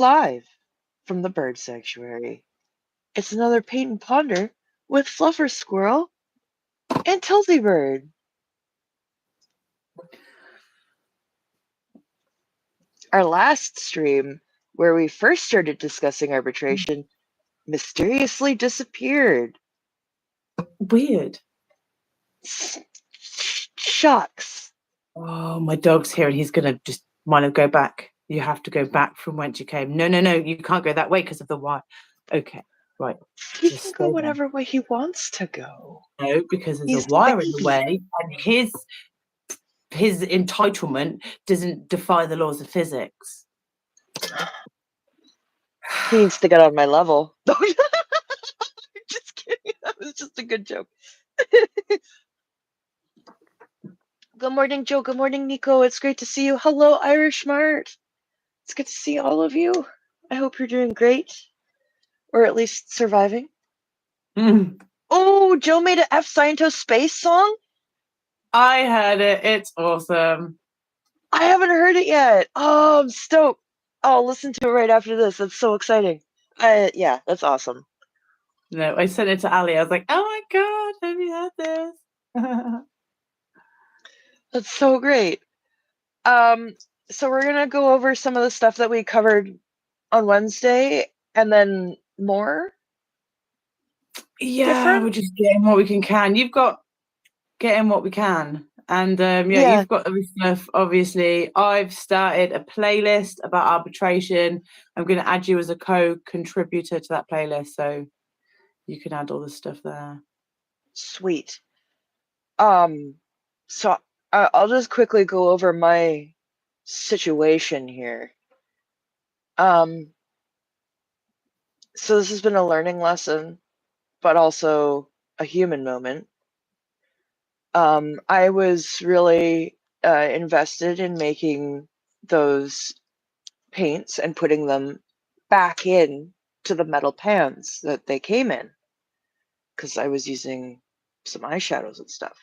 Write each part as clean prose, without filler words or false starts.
Live from the bird sanctuary. It's another Paint and Ponder with Fluffer Squirrel and Tilty Bird. Our last stream, where we first started discussing arbitration, mysteriously disappeared. Weird. Shucks. Oh, my dog's here and he's going to just want to go back. You have to go back from whence you came. No, you can't go that way because of the wire. Okay, right. He can go whatever way he wants to go. No, because there's a wire in the way, and his entitlement doesn't defy the laws of physics. He needs to get on my level. Just kidding. That was just a good joke. Good morning, Joe. Good morning, Nico. It's great to see you. Hello, Irish Mart. It's good to see all of you. I hope you're doing great, or at least surviving. Oh, Joe made an F Scientist Space song? I heard it. It's awesome. I haven't heard it yet. Oh, I'm stoked. I'll listen to it right after this. That's so exciting. Yeah, that's awesome. No, I sent it to Ali. I was like, oh my God, have you heard this? That's so great. So we're going to go over some of the stuff that we covered on Wednesday and then more. Yeah, different? we're just getting what we can. You've got getting what we can. And yeah, you've got other stuff. Obviously, I've started a playlist about arbitration. I'm going to add you as a co-contributor to that playlist, so you can add all the stuff there. Sweet. So I'll just quickly go over my situation here. So this has been a learning lesson, but also a human moment. I was really invested in making those paints and putting them back in to the metal pans that they came in, because I was using some eyeshadows and stuff.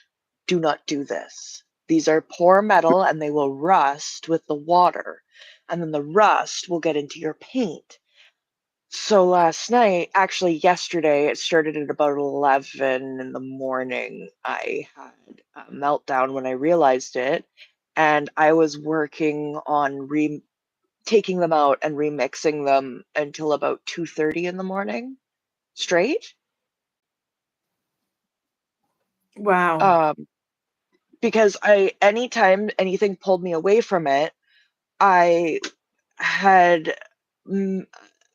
Do not do this. These are poor metal and they will rust with the water, and then the rust will get into your paint. So last night, actually yesterday, it started at about 11 in the morning. I had a meltdown when I realized it, and I was working on taking them out and remixing them until about 2:30 in the morning, straight. Wow. Because anytime anything pulled me away from it, I had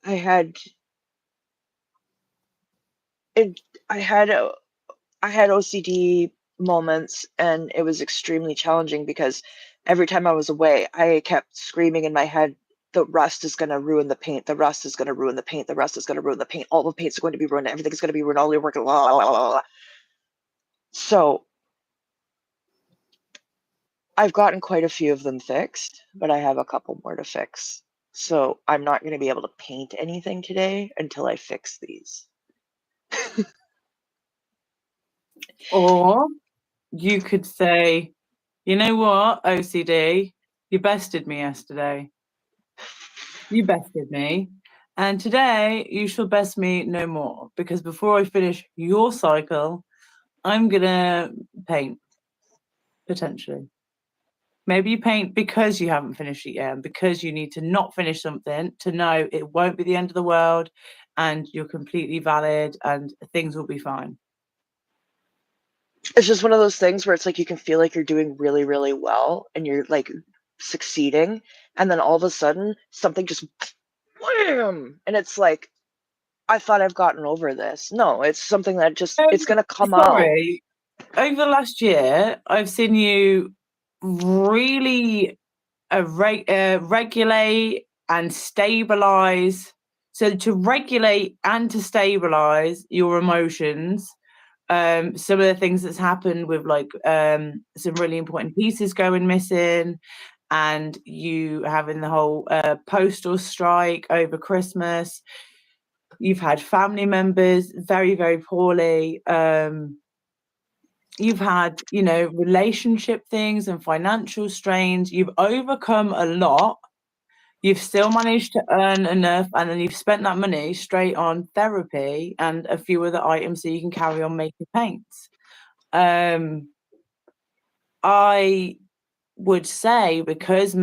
OCD moments, and it was extremely challenging because every time I was away, I kept screaming in my head, the rust is going to ruin the paint, the rust is going to ruin the paint, the rust is going to ruin the paint, all the paint's going to be ruined, everything's going to be ruined, all your work, blah, blah, blah, blah, blah. So I've gotten quite a few of them fixed, but I have a couple more to fix. So I'm not going to be able to paint anything today until I fix these. Or you could say, you know what, OCD, you bested me yesterday. You bested me. And today you shall best me no more, because before I finish your cycle, I'm going to paint, potentially. Maybe you paint because you haven't finished it yet, and because you need to not finish something to know it won't be the end of the world and you're completely valid and things will be fine. It's just one of those things where it's like you can feel like you're doing really, really well and you're like succeeding, and then all of a sudden something just wham, and it's like, I thought I've gotten over this. No, it's something that just it's gonna come out. Over the last year, I've seen you really regulate and stabilize. So to regulate and to stabilize your emotions, some of the things that's happened with like some really important pieces going missing, and you having the whole postal strike over Christmas. You've had family members very, very poorly. You've had, relationship things and financial strains. You've overcome a lot. you've still managed to earn enough, and then you've spent that money straight on therapy and a few other items so you can carry on making paints. I would say because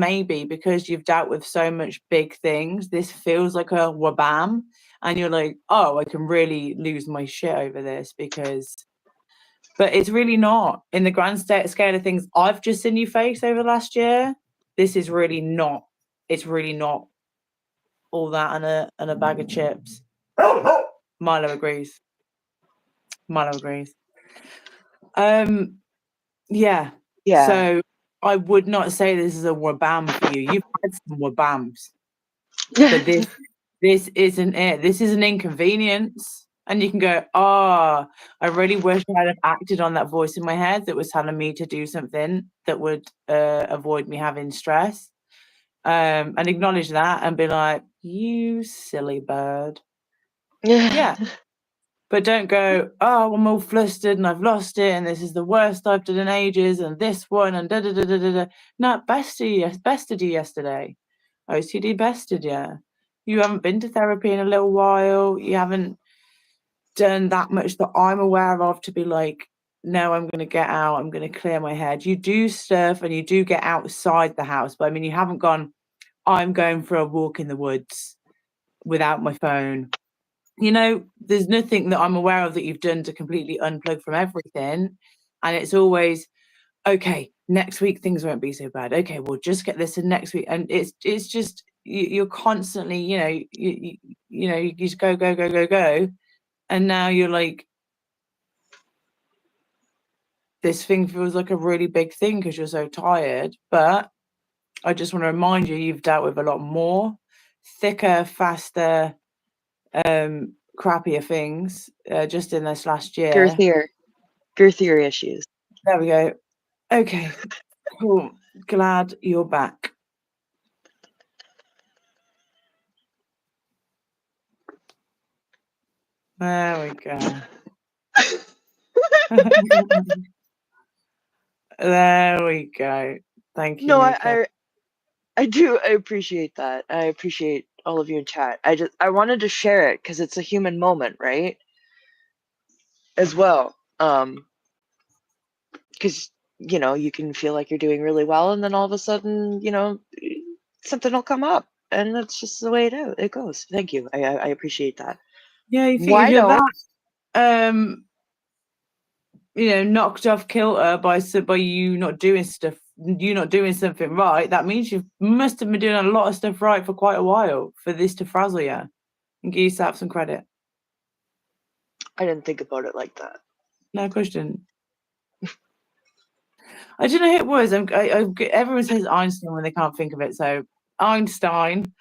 you've dealt with so much big things, this feels like a wabam, and you're like, oh, I can really lose my shit over this but it's really not. In the grand scale of things I've just seen you face over the last year, this is really not. It's really not all that and a bag of chips. Milo agrees. Yeah. So I would not say this is a wabam for you. You've had some wabams, but this isn't it. This is an inconvenience. And you can go, oh, I really wish I had acted on that voice in my head that was telling me to do something that would avoid me having stress. And acknowledge that and be like, you silly bird. Yeah. But don't go, oh, I'm all flustered and I've lost it and this is the worst I've done in ages and this one and da da da da da da. No, bested you yesterday. OCD bested you. You haven't been to therapy in a little while. You haven't done that much that I'm aware of to be like, no, I'm going to get out. I'm going to clear my head. You do stuff and you do get outside the house. But I mean, you haven't gone, I'm going for a walk in the woods without my phone. You know, there's nothing that I'm aware of that you've done to completely unplug from everything. And it's always, okay, next week things won't be so bad. Okay, we'll just get this in next week. And it's just, you're constantly, you just go. And now you're like, this thing feels like a really big thing because you're so tired. But I just want to remind you, you've dealt with a lot more thicker, faster, crappier things just in this last year. Girthier issues. There we go. Okay, cool. Glad you're back. There we go. There we go. Thank you. No, Mika. I do. I appreciate that. I appreciate all of you in chat. I wanted to share it because it's a human moment, right? As well. Because you can feel like you're doing really well, and then all of a sudden, something will come up, and that's just the way it goes. Thank you. I appreciate that. Yeah, you think if you're that knocked off kilter by you not doing stuff, you not doing something right, that means you must have been doing a lot of stuff right for quite a while for this to frazzle you and give yourself some credit. I didn't think about it like that. No, of course you didn't. I don't know who it was. Everyone says Einstein when they can't think of it. So Einstein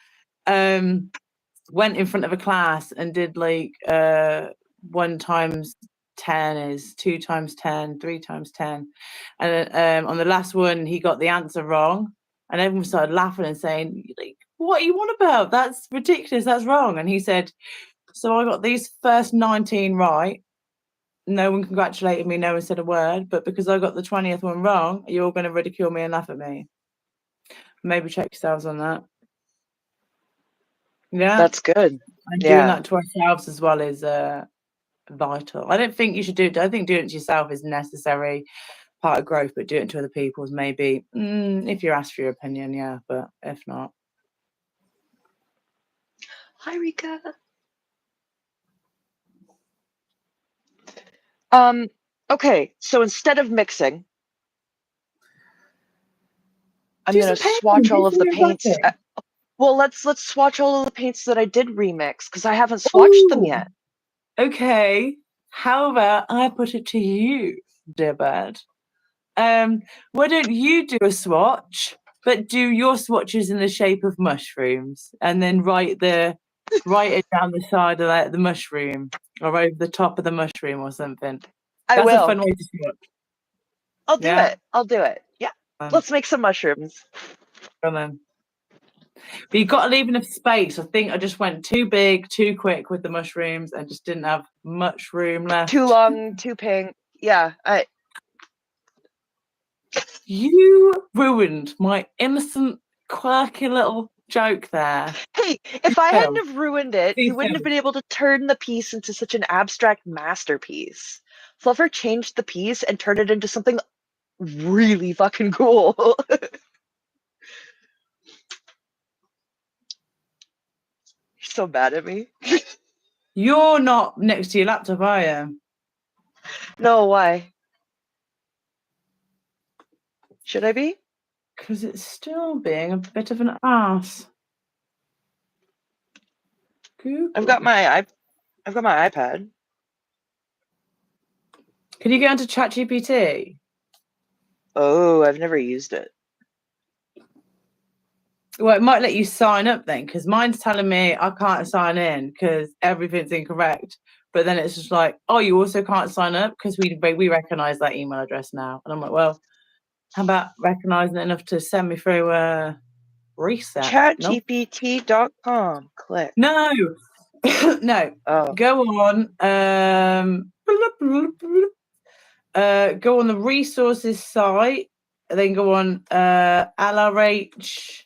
went in front of a class and did like 1 times 10 is 2 times 10, 3 times 10. And on the last one, he got the answer wrong. And everyone started laughing and saying, like, what are you on about? That's ridiculous. That's wrong. And he said, so I got these first 19 right. No one congratulated me. No one said a word. But because I got the 20th one wrong, you're all going to ridicule me and laugh at me. Maybe check yourselves on that. Yeah. That's good. And doing that to ourselves as well is vital. I don't think you should do it. I think doing it to yourself is necessary part of growth, but doing it to other people's maybe if you're asked for your opinion, yeah, but if not. Hi, Rika. Okay, so instead of mixing, I'm gonna swatch all of the paints. Well, let's swatch all of the paints that I did remix because I haven't swatched them yet. Okay, how about I put it to you, dear bird? Why don't you do a swatch, but do your swatches in the shape of mushrooms, and then write it down the side of the mushroom or over the top of the mushroom or something. That's a fun way to swatch. I'll do it. Yeah. Let's make some mushrooms. Come on. But you've got to leave enough space. I think I just went too big, too quick with the mushrooms and just didn't have much room left. Too long, too pink. Yeah. You ruined my innocent, quirky little joke there. Hey, if I failed. hadn't have ruined it, You you wouldn't have been able to turn the piece into such an abstract masterpiece. Fluffer changed the piece and turned it into something really fucking cool. You're so mad at me. You're not next to your laptop, are you? No, why? Should I be? Because it's still being a bit of an ass. Google. I've got my iPad. Can you get onto ChatGPT? Oh, I've never used it. Well, it might let you sign up then, because mine's telling me I can't sign in because everything's incorrect. But then it's just like, oh, you also can't sign up because we recognize that email address now. And I'm like, well, how about recognizing it enough to send me through a reset? ChatGPT.com. Click. No, no. Oh. Go on. Go on the resources site. Then go on LRH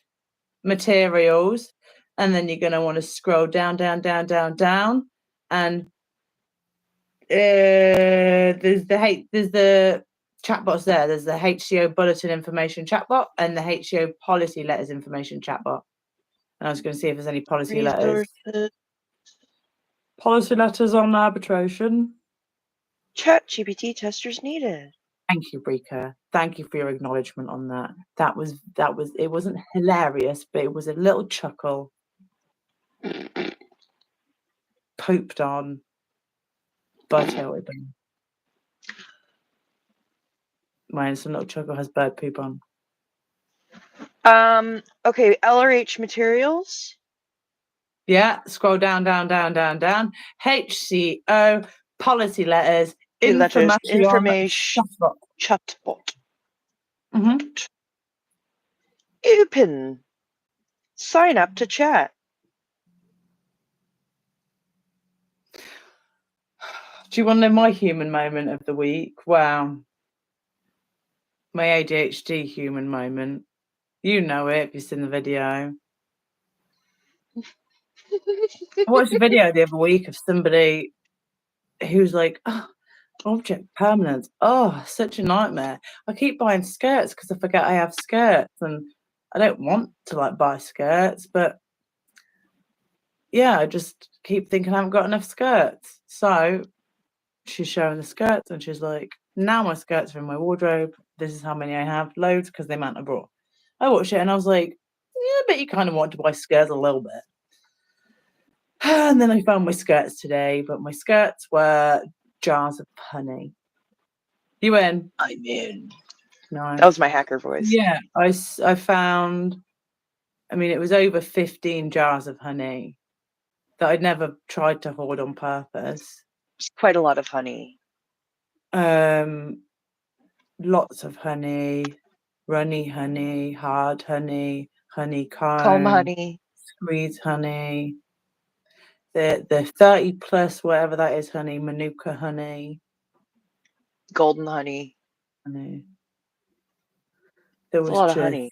materials, and then you're going to want to scroll down, and there's the chatbots there. There's the HCO bulletin information chatbot and the HCO policy letters information chatbot. And I was going to see if there's any policy letters on arbitration. ChatGPT testers needed. Thank you, Brika. Thank you for your acknowledgement on that. That was it wasn't hilarious, but it was a little chuckle. Pooped on by Tilty. Mine, some little chuckle has bird poop on. Okay, LRH materials. Yeah, scroll down. HCO policy letters, information chatbot. Mm-hmm. Open. Sign up to chat. Do you want to know my human moment of the week? Wow. My ADHD human moment. You know it if you've seen the video. I watched a video the other week of somebody who's like, oh, object permanence. Oh, such a nightmare. I keep buying skirts because I forget I have skirts and I don't want to buy skirts, but yeah, I just keep thinking I haven't got enough skirts. So she's showing the skirts and she's like, now my skirts are in my wardrobe. This is how many I have. Loads because the amount I brought. I watched it and I was like, yeah, I bet you kind of want to buy skirts a little bit. And then I found my skirts today, but my skirts were jars of honey. You in? I'm in. No. That was my hacker voice. Yeah, I found, I mean, it was over 15 jars of honey that I'd never tried to hoard on purpose. It's quite a lot of honey. Lots of honey, runny honey, hard honey, honeycomb, Comb honey, squeeze honey, the 30 plus whatever that is honey, manuka honey, golden honey. There was a lot of honey.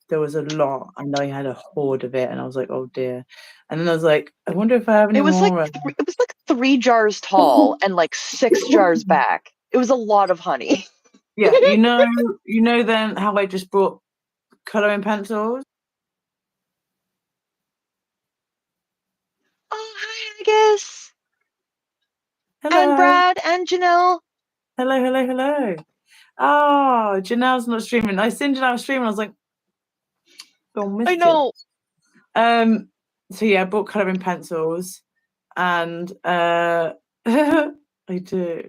There was a lot, and I had a hoard of it, and I was like, "Oh dear!" And then I was like, "I wonder if I have any more." It was like 3 jars tall and like 6 jars back. It was a lot of honey. Yeah, you know. Then how I just brought colouring pencils. Oh, hi, Agus. Hello. And Brad and Janelle. Hello. Oh, Janelle's not streaming. I seen Janelle streaming. I was like, I know. So yeah, I bought colouring pencils, and I do.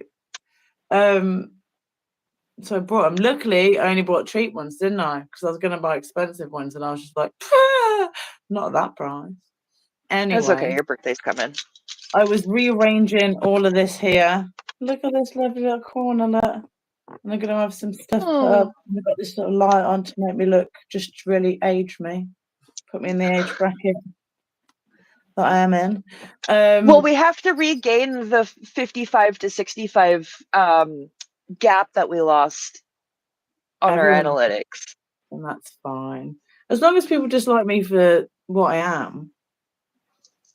So I brought them. Luckily, I only bought cheap ones, didn't I? Because I was going to buy expensive ones, and I was just like, not at that price. Anyway, that's okay. Your birthday's coming. I was rearranging all of this here. Look at this lovely little corner. Look. And I'm going to have some stuff put up. I've got this little light on to make me look, just really age me. Put me in the age bracket that I am in. Well, we have to regain the 55 to 65 gap that we lost on our analytics. And that's fine. As long as people dislike me for what I am,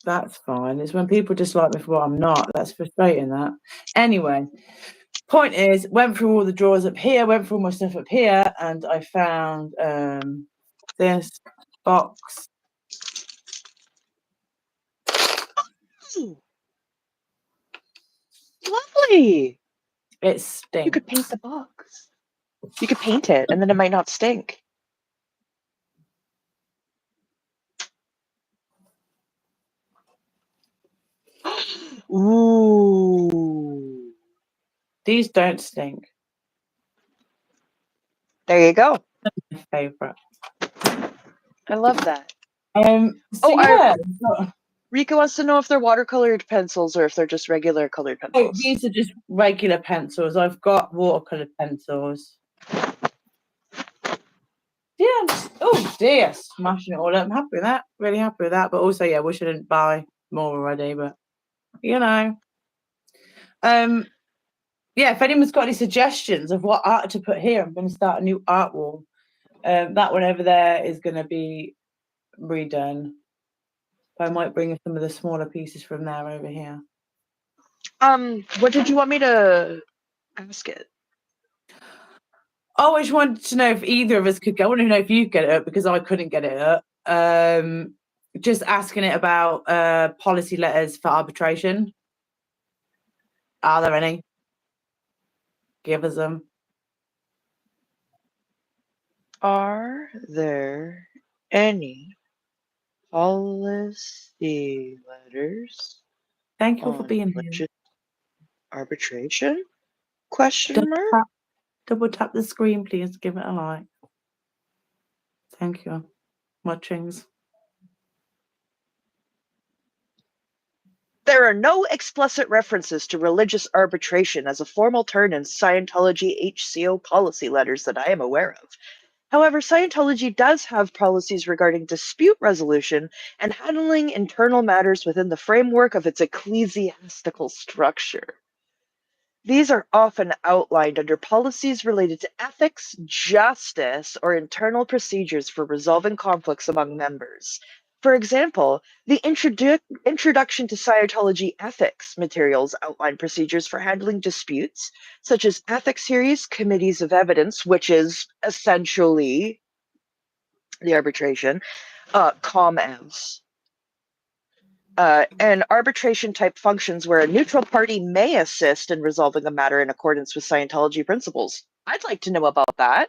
that's fine. It's when people dislike me for what I'm not. That's frustrating, that. Anyway, point is, went through all the drawers up here, went through all my stuff up here, and I found this box. Ooh, lovely. It stinks. You could paint the box. You could paint it, and then it might not stink. Ooh. These don't stink. There you go. My favorite. I love that. So yeah. Rika wants to know if they're watercolored pencils or if they're just regular colored Oh, pencils. these are just regular pencils. I've got watercolored pencils. Yeah. Oh dear, smashing it all up. I'm happy with that. Really happy with that. But also, yeah, we shouldn't buy more already. But you know, yeah. If anyone's got any suggestions of what art to put here, I'm going to start a new art wall. That one over there is going to be redone. But I might bring some of the smaller pieces from there over here. What did you want me to ask it? Oh, I just wanted to know if either of us could go. I want to know if you get it up because I couldn't get it up. Just asking it about policy letters for arbitration. Are there any? Give us them. Are there any policy letters? Thank you for being here. Arbitration? Question mark? Double tap the screen, please. Give it a like. Thank you. Watchings. There are no explicit references to religious arbitration as a formal term in Scientology HCO policy letters that I am aware of. However, Scientology does have policies regarding dispute resolution and handling internal matters within the framework of its ecclesiastical structure. These are often outlined under policies related to ethics, justice, or internal procedures for resolving conflicts among members. For example, the introduction to Scientology ethics materials outline procedures for handling disputes, such as ethics hearings, committees of evidence, which is essentially the arbitration, ComEvs, and arbitration type functions where a neutral party may assist in resolving a matter in accordance with Scientology principles. I'd like to know about that.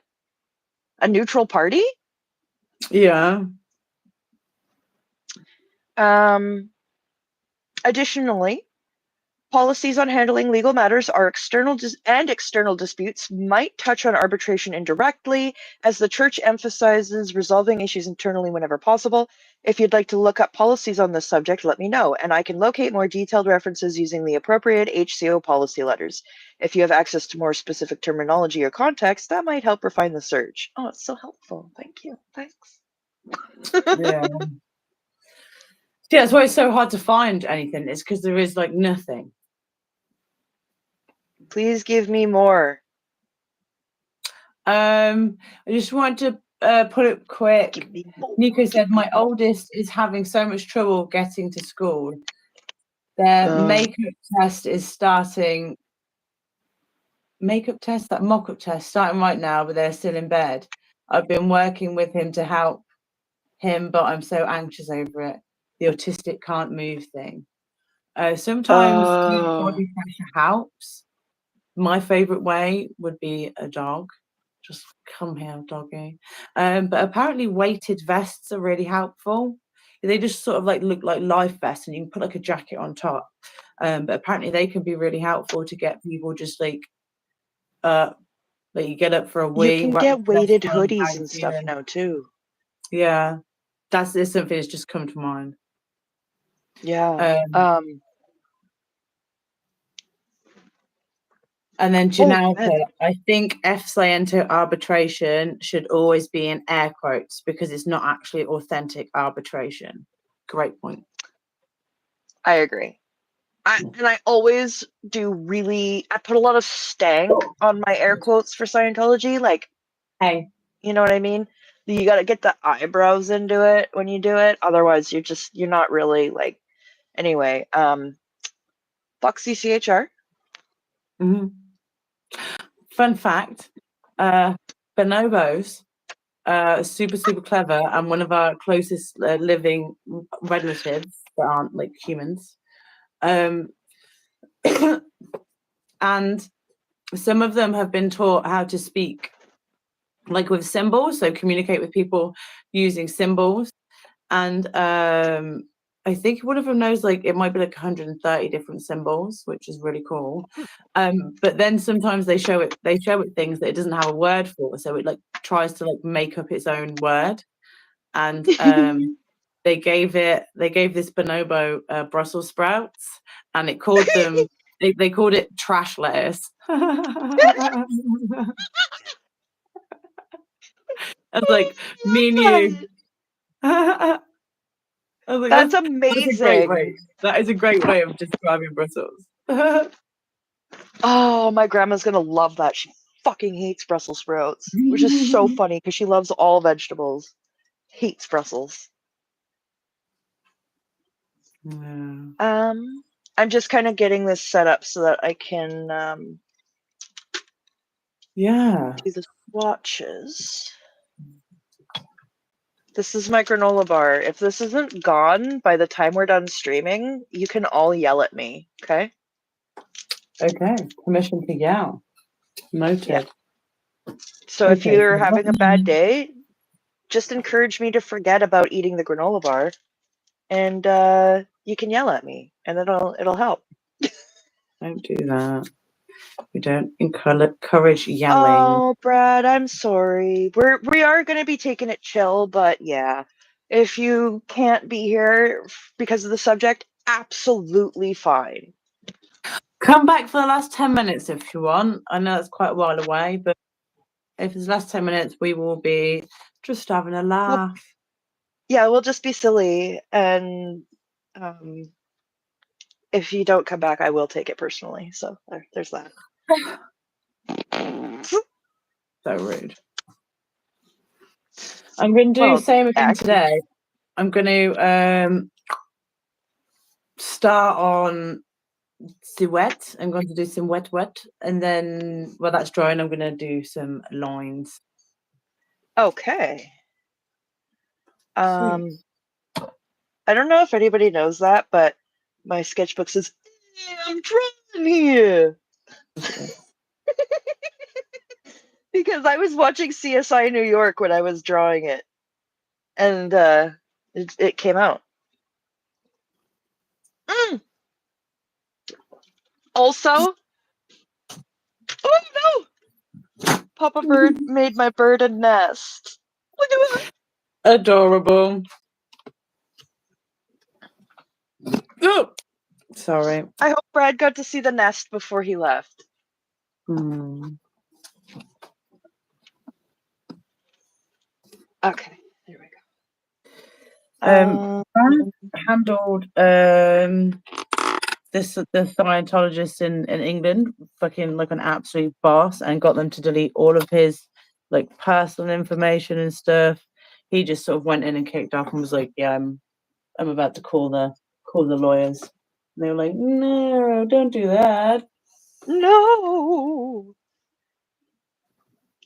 A neutral party? Yeah. Additionally, policies on handling legal matters are external disputes might touch on arbitration indirectly, as the church emphasizes resolving issues internally whenever possible. If you'd like to look up policies on this subject, let me know, and I can locate more detailed references using the appropriate HCO policy letters. If you have access to more specific terminology or context, that might help refine the search. Oh, it's so helpful. Thank you. Thanks. Yeah. Yeah, that's why it's so hard to find anything. It's because there is like nothing. Please give me more. I just want to put it quick. Nico said, my oldest is having so much trouble getting to school. Their makeup test is starting. Makeup test, that mock-up test, starting right now, but they're still in bed. I've been working with him to help him, but I'm so anxious over it. The autistic can't move thing. Sometimes body pressure helps. My favorite way would be a dog. Just come here, doggy. But apparently weighted vests are really helpful. They just sort of like look like life vests and you can put like a jacket on top. But apparently they can be really helpful to get people just like you get up for a wee. You can get weighted hoodies and stuff now too. Yeah. That's something that's just come to mind. Yeah. And then Janelle said, I think Sciento arbitration should always be in air quotes because it's not actually authentic arbitration. Great point. I agree. And I always do I put a lot of stank on my air quotes for Scientology. Like, hey, you know what I mean? You got to get the eyebrows into it when you do it. Otherwise, you're not really like. Anyway, Foxy CHR. Mm-hmm. Fun fact, bonobos are super, super clever, and one of our closest living relatives that aren't like humans. And some of them have been taught how to speak like with symbols, so communicate with people using symbols. And I think one of them knows like it might be like 130 different symbols, which is really cool. But then sometimes they show it things that it doesn't have a word for, so it like tries to like make up its own word. And they gave this bonobo Brussels sprouts, and it called them they called it trash lettuce. I was like, me and you. I was like, That's that's a great amazing. way. That is a great way of describing Brussels. Oh, my grandma's gonna love that. She fucking hates Brussels sprouts, which is so funny because she loves all vegetables. Hates Brussels. Yeah. I'm just kind of getting this set up so that I can Yeah. do the swatches. This is my granola bar. If this isn't gone by the time we're done streaming, you can all yell at me, okay? Okay. Permission to yell. Noted. So if Okay. you're having a bad day, just encourage me to forget about eating the granola bar, and you can yell at me, and it'll help. Don't do that. We don't encourage yelling. Oh, Brad, I'm sorry. We are going to be taking it chill, but yeah, if you can't be here because of the subject, absolutely fine. Come back for the last 10 minutes if you want. I know it's quite a while away, but if it's the last 10 minutes, we will be just having a laugh. We'll just be silly, and if you don't come back, I will take it personally. So there's that. So rude. I'm going to do the same again today. I'm going to start on silhouette. I'm going to do some wet, and then while that's drying, I'm going to do some lines. Okay. I don't know if anybody knows that, but my sketchbook says, I'm drawing here. Because I was watching CSI New York when I was drawing it. And it came out. Also, oh no! Papa Bird made my bird a nest. Look at that. Adorable. Oh, sorry. I hope Brad got to see the nest before he left. Okay, there we go. Handled the Scientologist in England, fucking like an absolute boss, and got them to delete all of his like personal information and stuff. He just sort of went in and kicked off and was like, "Yeah, I'm about to call the lawyers." And they were like, "No, don't do that." No.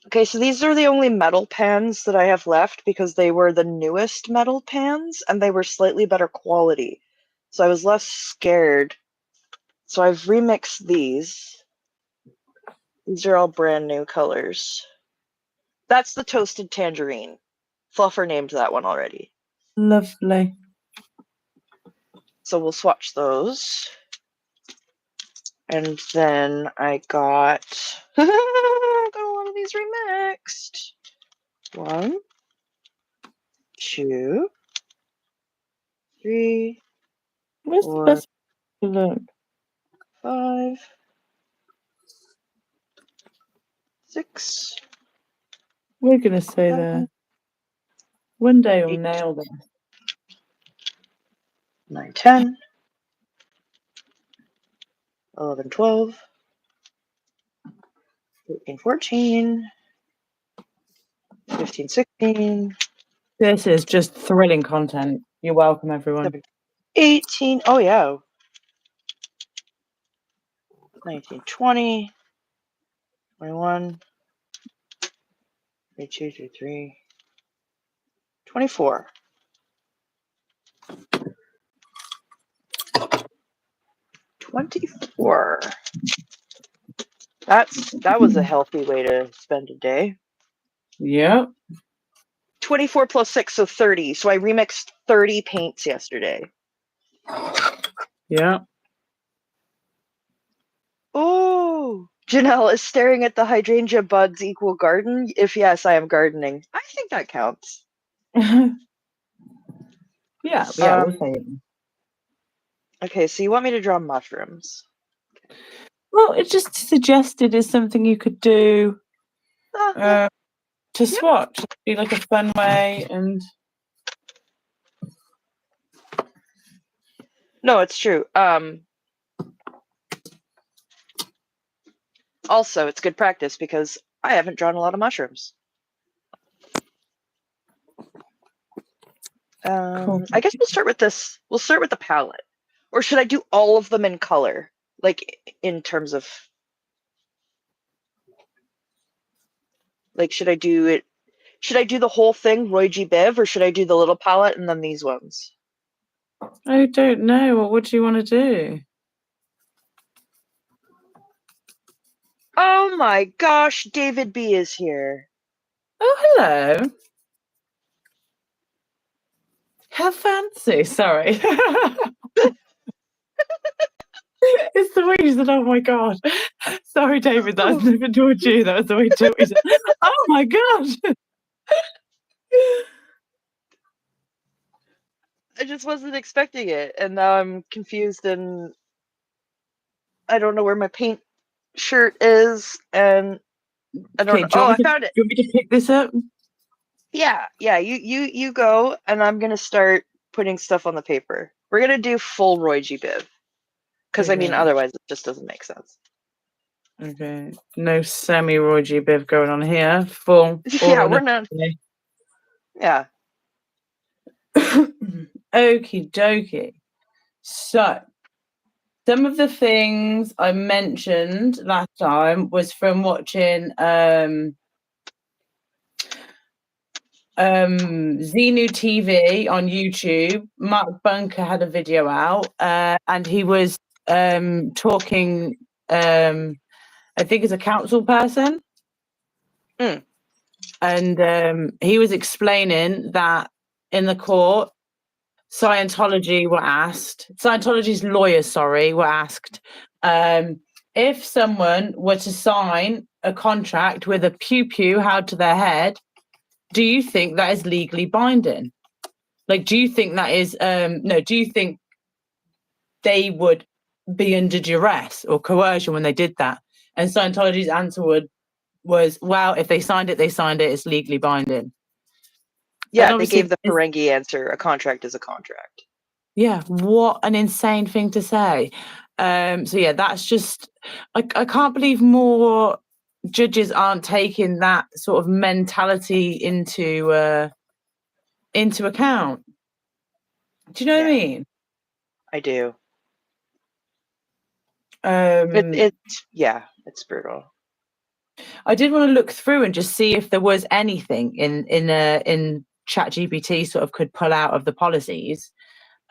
Okay, so these are the only metal pans that I have left because they were the newest metal pans and they were slightly better quality. So I was less scared. So I've remixed these. These are all brand new colors. That's the toasted tangerine. Fluffer named that one already. Lovely. So we'll swatch those. And then I got I got a lot of these remixed. 1, 2, 3, Where's 4, the best to look? 5, 6. We're gonna say 7, that. One day you'll 8, nail them. 9, 10, 11, 12, 13, 14, 15, 16. This is just thrilling content. You're welcome, everyone. 17, 18. Oh, yeah. 19, 20. 21. 22, 23. 24. 24. That was a healthy way to spend a day. Yep. 24 plus 6, so 30. So I remixed 30 paints yesterday. Yeah. Oh, Janelle is staring at the hydrangea buds equal garden. If yes, I am gardening. I think that counts. Yeah, we'll say it. Okay, so you want me to draw mushrooms? Well, it just suggested is something you could do to swatch. It'd be like a fun way, and no, it's true. Also, it's good practice because I haven't drawn a lot of mushrooms. cool. I guess we'll start with this. We'll start with the palette. Or should I do all of them in color? Like, in terms of... Like, should I do it... Should I do the whole thing, Roy G. Biv, or should I do the little palette and then these ones? I don't know. What would you want to do? Oh my gosh, David B. is here. Oh, hello. How fancy. Sorry. It's the way you said, oh my God. Sorry, David, that's never towards you. That was the way you said, oh my God. I just wasn't expecting it, and now I'm confused and I don't know where my paint shirt is, and I don't know. Oh, I found it. Do you want me to pick this up? Yeah, you go, and I'm gonna start putting stuff on the paper. We're gonna do full Roy G. Biv. Because, I mean, Okay. otherwise it just doesn't make sense. Okay. No semi-Roy G. Biv going on here. Full. Yeah, we're not... Yeah. Okie dokie. So, some of the things I mentioned last time was from watching Xenu TV on YouTube. Mark Bunker had a video out, and he was talking. I think as a council person, and he was explaining that in the court, Scientology's lawyers, were asked if someone were to sign a contract with a pew pew held to their head, do you think that is legally binding? Like, do you think that is do you think they would be under duress or coercion when they did that? And Scientology's answer was, well, if they signed it, it's legally binding. Yeah, they gave the Ferengi answer, a contract is a contract. Yeah, what an insane thing to say. So yeah, that's just, I can't believe more judges aren't taking that sort of mentality into account. Do you know what I mean? I do. It's brutal. I did want to look through and just see if there was anything in ChatGPT sort of could pull out of the policies.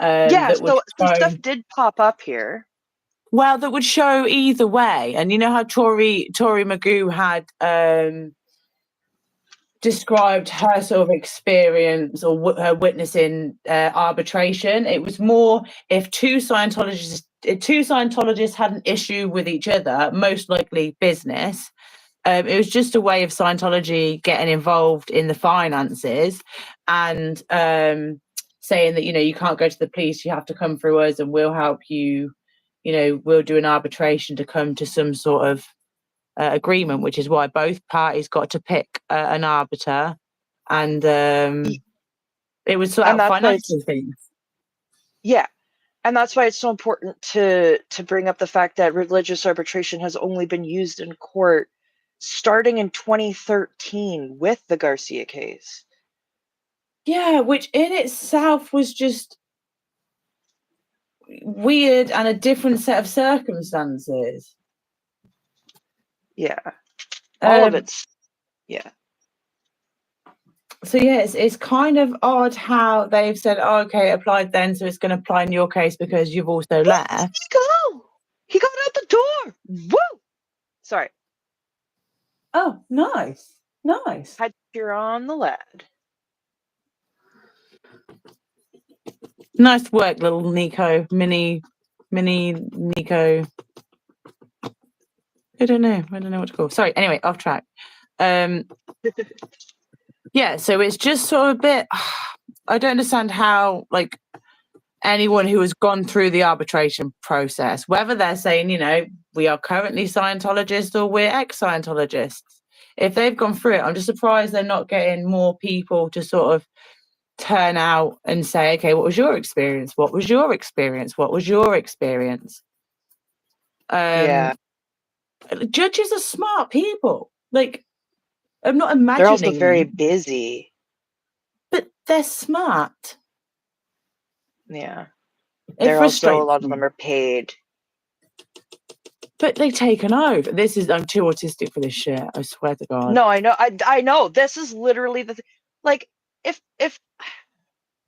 So some stuff did pop up here. Well, that would show either way. And you know how Tori Magoo had described her sort of experience or her witnessing arbitration. It was more if two Scientologists had an issue with each other, most likely business. It was just a way of Scientology getting involved in the finances and saying that, you can't go to the police, you have to come through us and we'll help you, we'll do an arbitration to come to some sort of agreement, which is why both parties got to pick an arbiter. And it was sort of financial things. Yeah. And that's why it's so important to bring up the fact that religious arbitration has only been used in court starting in 2013 with the Garcia case. Yeah, which in itself was just weird and a different set of circumstances. Yeah. All of it's, yeah. So yeah, it's kind of odd how they've said, oh, okay, it applied then, so it's going to apply in your case because you've also left. He got out the door. Woo! Sorry. Oh, nice. Had your on the lad. Nice work, little Nico. Mini Nico. I don't know what to call. Sorry. Anyway, off track. Yeah, so it's just sort of a bit. I don't understand how, like, anyone who has gone through the arbitration process, whether they're saying, you know, we are currently Scientologists or we're ex-Scientologists, if they've gone through it, I'm just surprised they're not getting more people to sort of turn out and say, okay, what was your experience? What was your experience? What was your experience? Yeah. Judges are smart people. Like, I'm not imagining. They're also very busy. But they're smart. Yeah. They're also, a lot of them are paid. But they take an oath. I'm too autistic for this shit. I swear to God. No, I know. I know. This is literally the like, if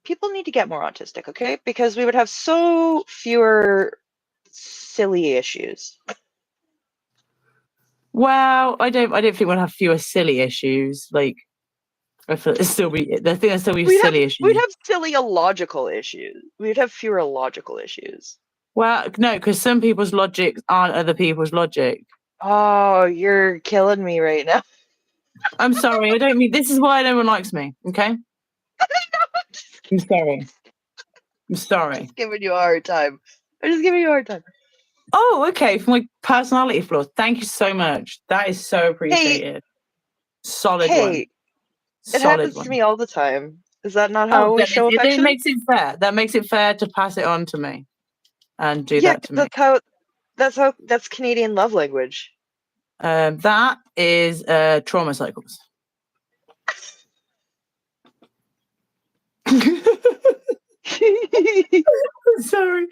people need to get more autistic, okay? Because we would have so fewer silly issues. Well, I don't think we'll have fewer silly issues. Like, I feel it'll still be. I think there'll still be silly issues. We'd have silly illogical issues. We'd have fewer illogical issues. Well, no, because some people's logic aren't other people's logic. Oh, you're killing me right now. I'm sorry. I don't mean. This is why no one likes me. Okay. I'm sorry. I'm sorry. I'm just giving you a hard time. Oh, okay. For my personality flaws. Thank you so much. That is so appreciated. Solid one. It happens to me all the time. Is that not how we show affection? It makes it fair. That makes it fair to pass it on to me and do that to me. That's Canadian love language. That is trauma cycles. I'm sorry.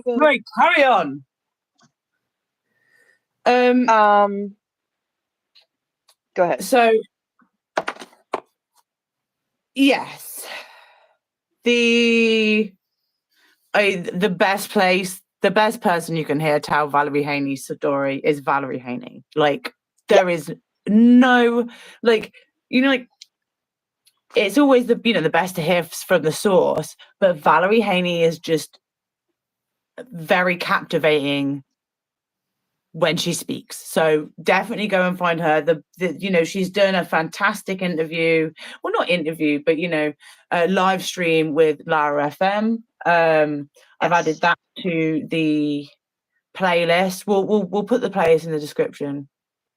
Right, carry on. Go ahead. So, yes, the best person you can hear tell Valerie Haney's story is Valerie Haney. Like, there is no, like, you know, like, it's always the best to hear from the source, but Valerie Haney is just very captivating when she speaks. So definitely go and find her. She's done a fantastic interview. Well, not interview, but a live stream with Lara FM. I've added that to the playlist. We'll put the playlist in the description,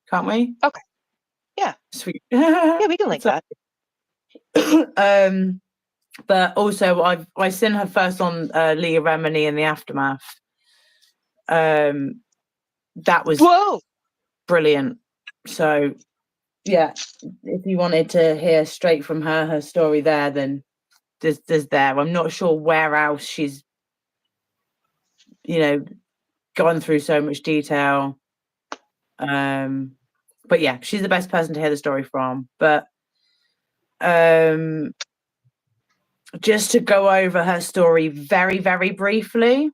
can't we? Okay. Yeah. Sweet. Yeah, we can link that. But also I seen her first on Leah Remini in the Aftermath. That was brilliant. So yeah, if you wanted to hear straight from her story there, then there's there. I'm not sure where else she's gone through so much detail. But yeah, she's the best person to hear the story from. But just to go over her story very, very briefly.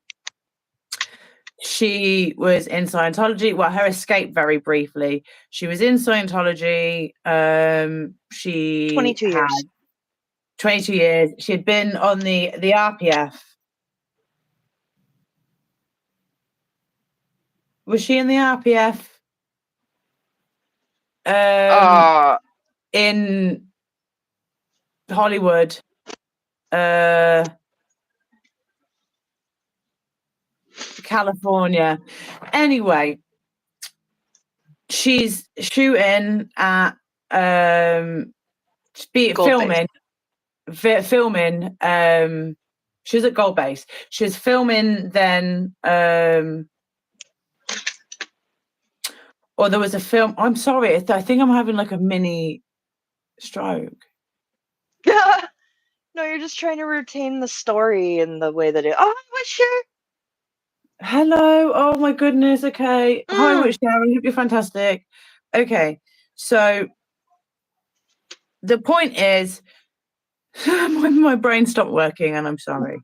She was in Scientology. Well, her escape very briefly. She was in Scientology. She 22 years. 22 years. She had been on the RPF. Was she in the RPF? In Hollywood. California. Anyway, she's shooting at filming. She was at Gold Base. She was filming then Or there was a film. I'm sorry. I think I'm having like a mini stroke. No, you're just trying to retain the story in the way that it. Oh, what's your? Hello. Oh my goodness. Okay. Hi, Witch Sharon. Hope you're fantastic. Okay. So the point is, my brain stopped working, and I'm sorry.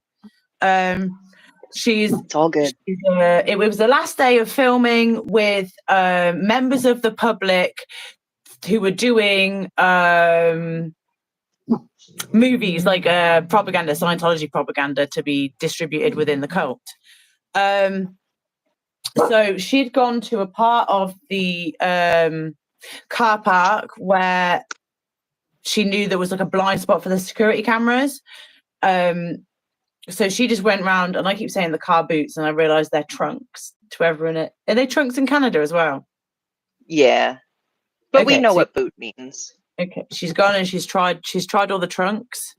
It's all good. It was the last day of filming with members of the public who were doing movies like propaganda, Scientology propaganda, to be distributed within the cult. So she'd gone to a part of the car park where she knew there was like a blind spot for the security cameras. So she just went round, and I keep saying the car boots, and I realised they're trunks to everyone. Are they trunks in Canada as well? Yeah, but Okay, we know so, what boot means. Okay, she's gone and she's tried all the trunks,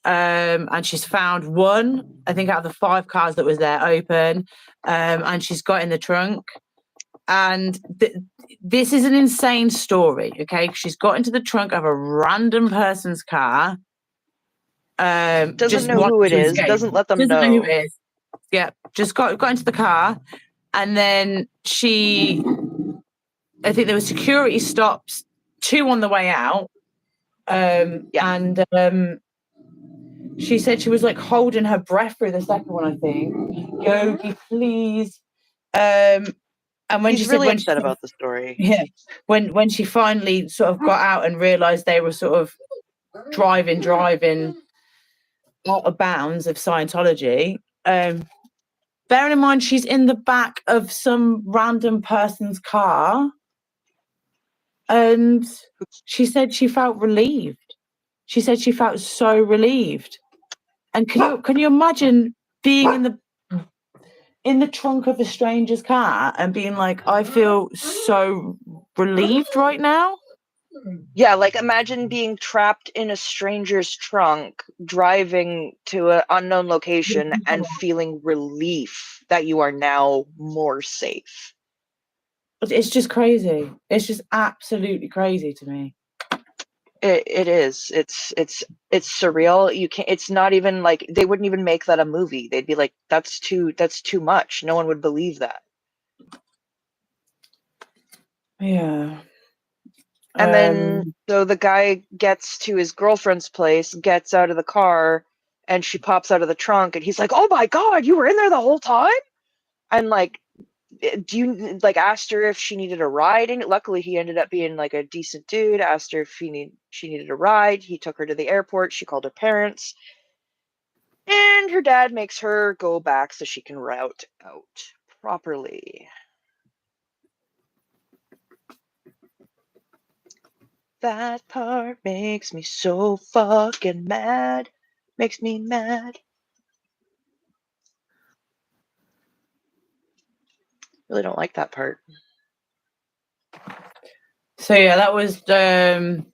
and she's found one, I think, out of the 5 cars that was there open, and she's got in the trunk. And this is an insane story. Okay, she's got into the trunk of a random person's car. Doesn't know who it is. Doesn't let them know. Doesn't know who it is. Yeah, just got into the car, and then I think there were security stops, 2 on the way out. And she said she was like holding her breath through the second one, I think. Yogi, please. And when He's really upset about the story. Yeah. When she finally sort of got out and realised they were sort of driving out of bounds of Scientology. Bearing in mind she's in the back of some random person's car, and she said she felt relieved. She said she felt so relieved. And can you imagine being in the trunk of a stranger's car and being like, I feel so relieved right now? Yeah, like imagine being trapped in a stranger's trunk, driving to an unknown location and feeling relief that you are now more safe. It's just crazy. It's just absolutely crazy to me. It is. It's surreal. You can't. It's not even like they wouldn't even make that a movie. They'd be like, that's too much. No one would believe that. Yeah. And then, so the guy gets to his girlfriend's place, gets out of the car, and she pops out of the trunk, and he's like, "Oh my God, you were in there the whole time?" And like, do you like asked her if she needed a ride? And luckily, he ended up being like a decent dude. Asked her if she needed a ride. He took her to the airport. She called her parents, and her dad makes her go back so she can route out properly. That part makes me so fucking mad. Makes me mad. Really don't like that part. So yeah, that was oh,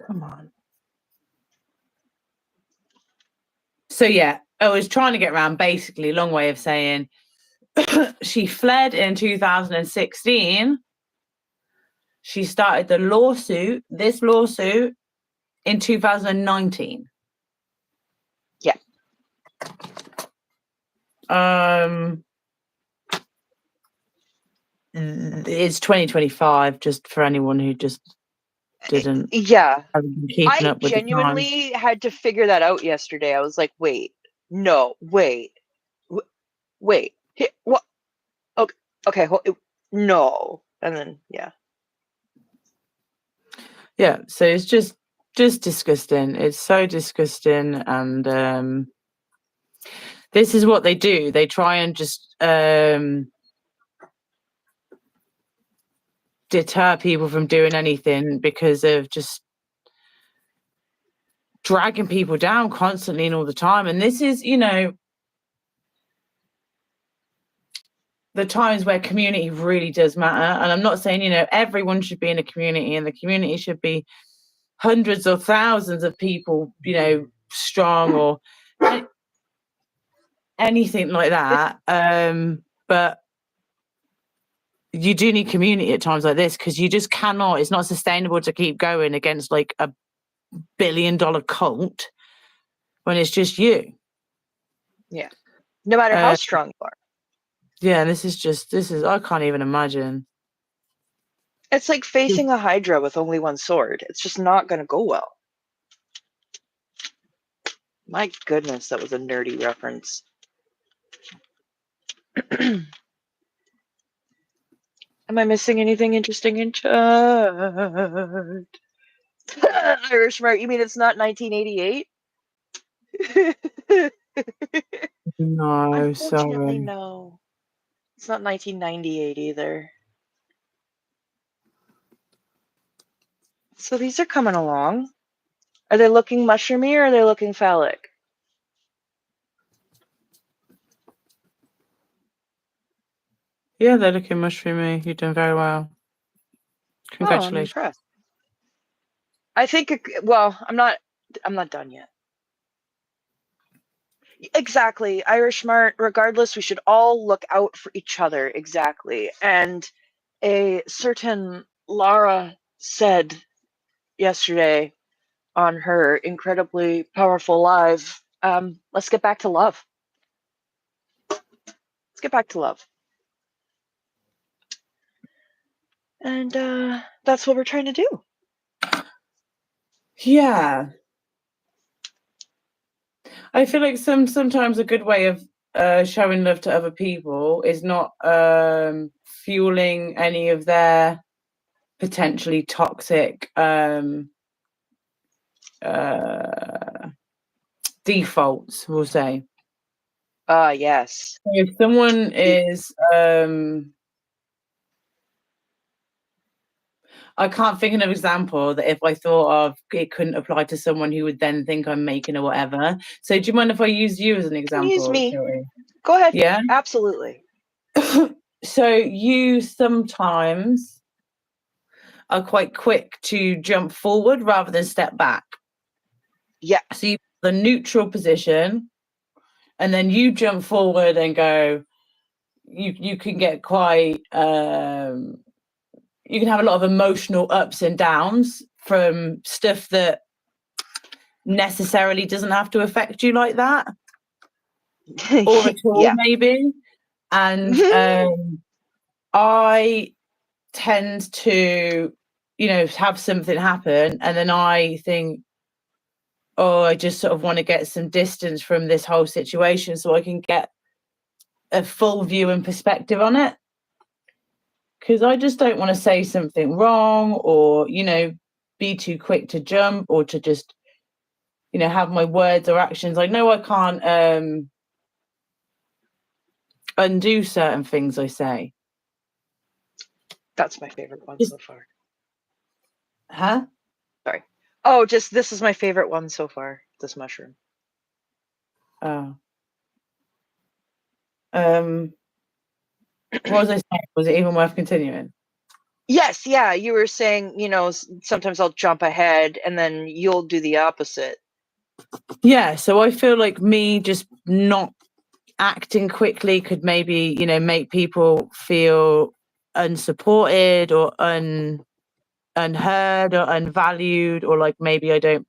come on. So yeah, I was trying to get around, basically, long way of saying she fled in 2016. She started this lawsuit in 2019. Yeah. It's 2025, just for anyone who just didn't. Yeah. Keeping up with genuinely had to figure that out yesterday. I was like, wait, no, wait. What? Okay, no. And then, yeah. Yeah, so it's just disgusting. It's so disgusting. And this is what they do. They try and just deter people from doing anything because of just dragging people down constantly and all the time. And this is, the times where community really does matter. And I'm not saying, everyone should be in a community, and the community should be hundreds or thousands of people, strong, or anything like that. But you do need community at times like this, because you just cannot, it's not sustainable to keep going against like a $1 billion cult when it's just you. Yeah. No matter how strong you are. Yeah, this is, I can't even imagine. It's like facing a Hydra with only one sword. It's just not going to go well. My goodness, that was a nerdy reference. Am I missing anything interesting in chat? Irish Smart, you mean it's not 1988? No, Unfortunately, sorry. no. It's not 1998 either. So these are coming along. Are they looking mushroomy or are they looking phallic? Yeah, they're looking mushroomy. You're doing very well. Congratulations. Oh, I'm impressed. I think, well, I'm not done yet. Exactly. Irish Smart, regardless, we should all look out for each other. Exactly. And a certain Lara said yesterday on her incredibly powerful live, let's get back to love. Let's get back to love. And that's what we're trying to do. Yeah. I feel like sometimes a good way of showing love to other people is not fueling any of their potentially toxic defaults, we'll say. Yes. So if someone is I can't think of an example that if I thought of, it couldn't apply to someone who would then think I'm making or whatever. So do you mind if I use you as an example? Use me. Go ahead. Yeah. Absolutely. So you sometimes are quite quick to jump forward rather than step back. Yeah. So you the neutral position, and then you jump forward and go. You can get quite. You can have a lot of emotional ups and downs from stuff that necessarily doesn't have to affect you like that, or at all, Yeah. maybe. And I tend to, have something happen, and then I think, oh, I just sort of want to get some distance from this whole situation so I can get a full view and perspective on it. Because I just don't want to say something wrong or, be too quick to jump or to just, have my words or actions. I know I can't undo certain things I say. That's my favorite one so far. Huh? Sorry. Oh, just this is my favorite one so far, this mushroom. Oh. What was I saying? Was it even worth continuing? Yes, yeah. You were saying, sometimes I'll jump ahead and then you'll do the opposite. Yeah, so I feel like me just not acting quickly could maybe, make people feel unsupported or unheard or unvalued, or like maybe I don't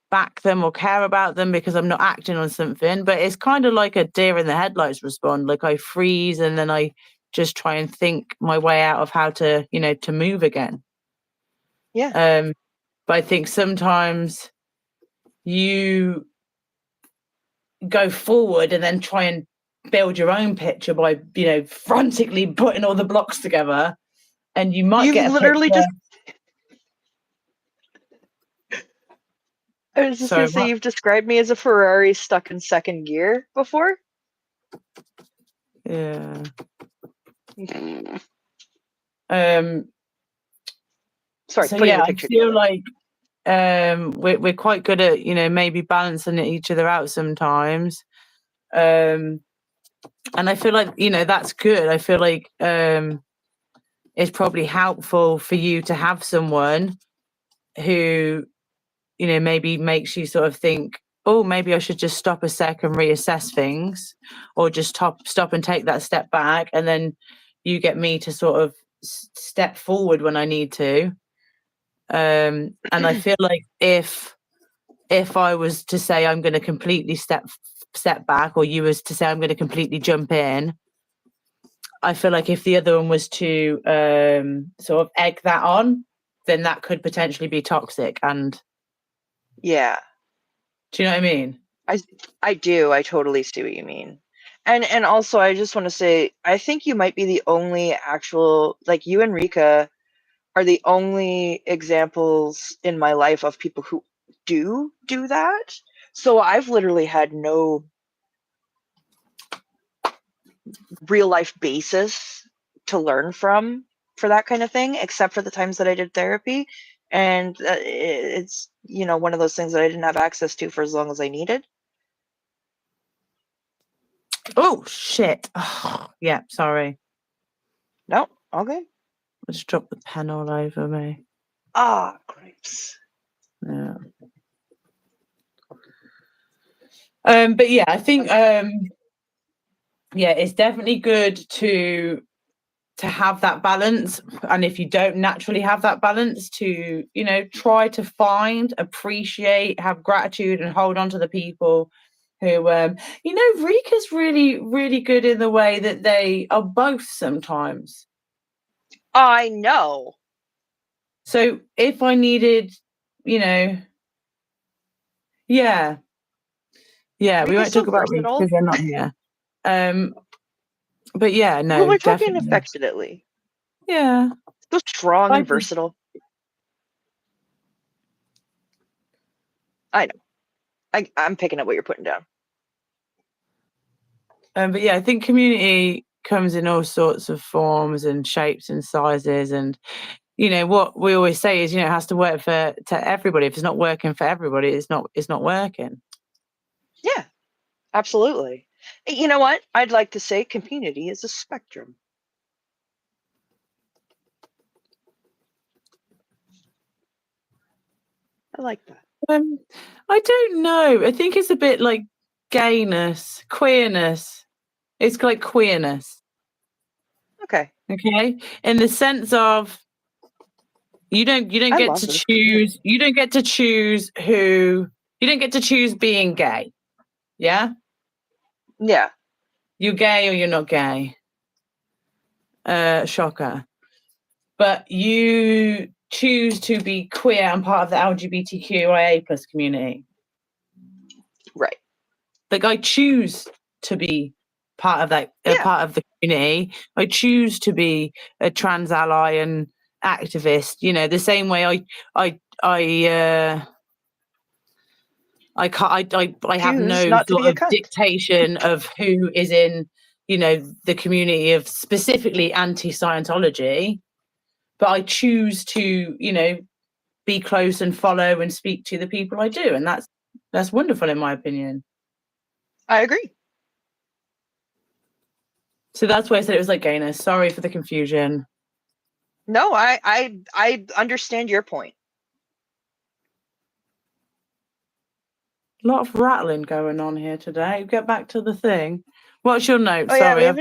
back them or care about them because I'm not acting on something. But it's kind of like a deer in the headlights respond. Like I freeze and then I just try and think my way out of how to, to move again. Yeah. But I think sometimes you go forward and then try and build your own picture by, frantically putting all the blocks together, and you might get a literally picture. I was just going to say, you've described me as a Ferrari stuck in second gear before. Yeah. Sorry, so putting yeah, the I picture feel together. like we're quite good at, maybe balancing each other out sometimes. And I feel like, that's good. I feel like it's probably helpful for you to have someone who, maybe makes you sort of think, oh, maybe I should just stop a sec and reassess things, or just stop and take that step back, and then you get me to sort of step forward when I need to. And I feel like if I was to say I'm going to completely step back, or you was to say I'm going to completely jump in, I feel like if the other one was to sort of egg that on, then that could potentially be toxic. And Yeah, do you know what I mean? I do. I totally see what you mean. And also, I just want to say, I think you might be the only actual, like, you and Rika are the only examples in my life of people who do that. So I've literally had no real life basis to learn from for that kind of thing, except for the times that I did therapy. And it's, one of those things that I didn't have access to for as long as I needed. Oh, shit. Oh, yeah, sorry. No, all good. I just dropped the pen all over me. Ah, grapes. Yeah. But yeah, I think yeah, it's definitely good to have that balance. And if you don't naturally have that balance, to, try to find, appreciate, have gratitude, and hold on to the people who Rika's really, really good in the way that they are both sometimes. I know. So if I needed, yeah. Yeah, we Rika's won't so talk about Reese versatile. because they're not here. But yeah, no, Well, we're talking definitely. affectionately. Yeah. So strong and versatile. I know. I'm picking up what you're putting down. But yeah, I think community comes in all sorts of forms and shapes and sizes, and what we always say is, it has to work to everybody. If it's not working for everybody, it's not working. Yeah, absolutely. You know what? I'd like to say community is a spectrum. I like that. I don't know. I think it's a bit like gayness, queerness. It's like queerness. Okay. Okay. In the sense of you don't get to choose. You don't get to choose who. You don't get to choose being gay. Yeah. Yeah. You're gay or you're not gay. Shocker. But you choose to be queer and part of the LGBTQIA plus community. Right. Like, I choose to be part of that, part of the community. I choose to be a trans ally and activist. The same way I have no sort of dictation of who is in, the community of specifically anti-Scientology, but I choose to, be close and follow and speak to the people I do. And that's wonderful, in my opinion. I agree. So that's why I said it was like gayness. Sorry for the confusion. No, I understand your point. A lot of rattling going on here today. Get back to the thing. What's your note? Oh, Sorry. yeah,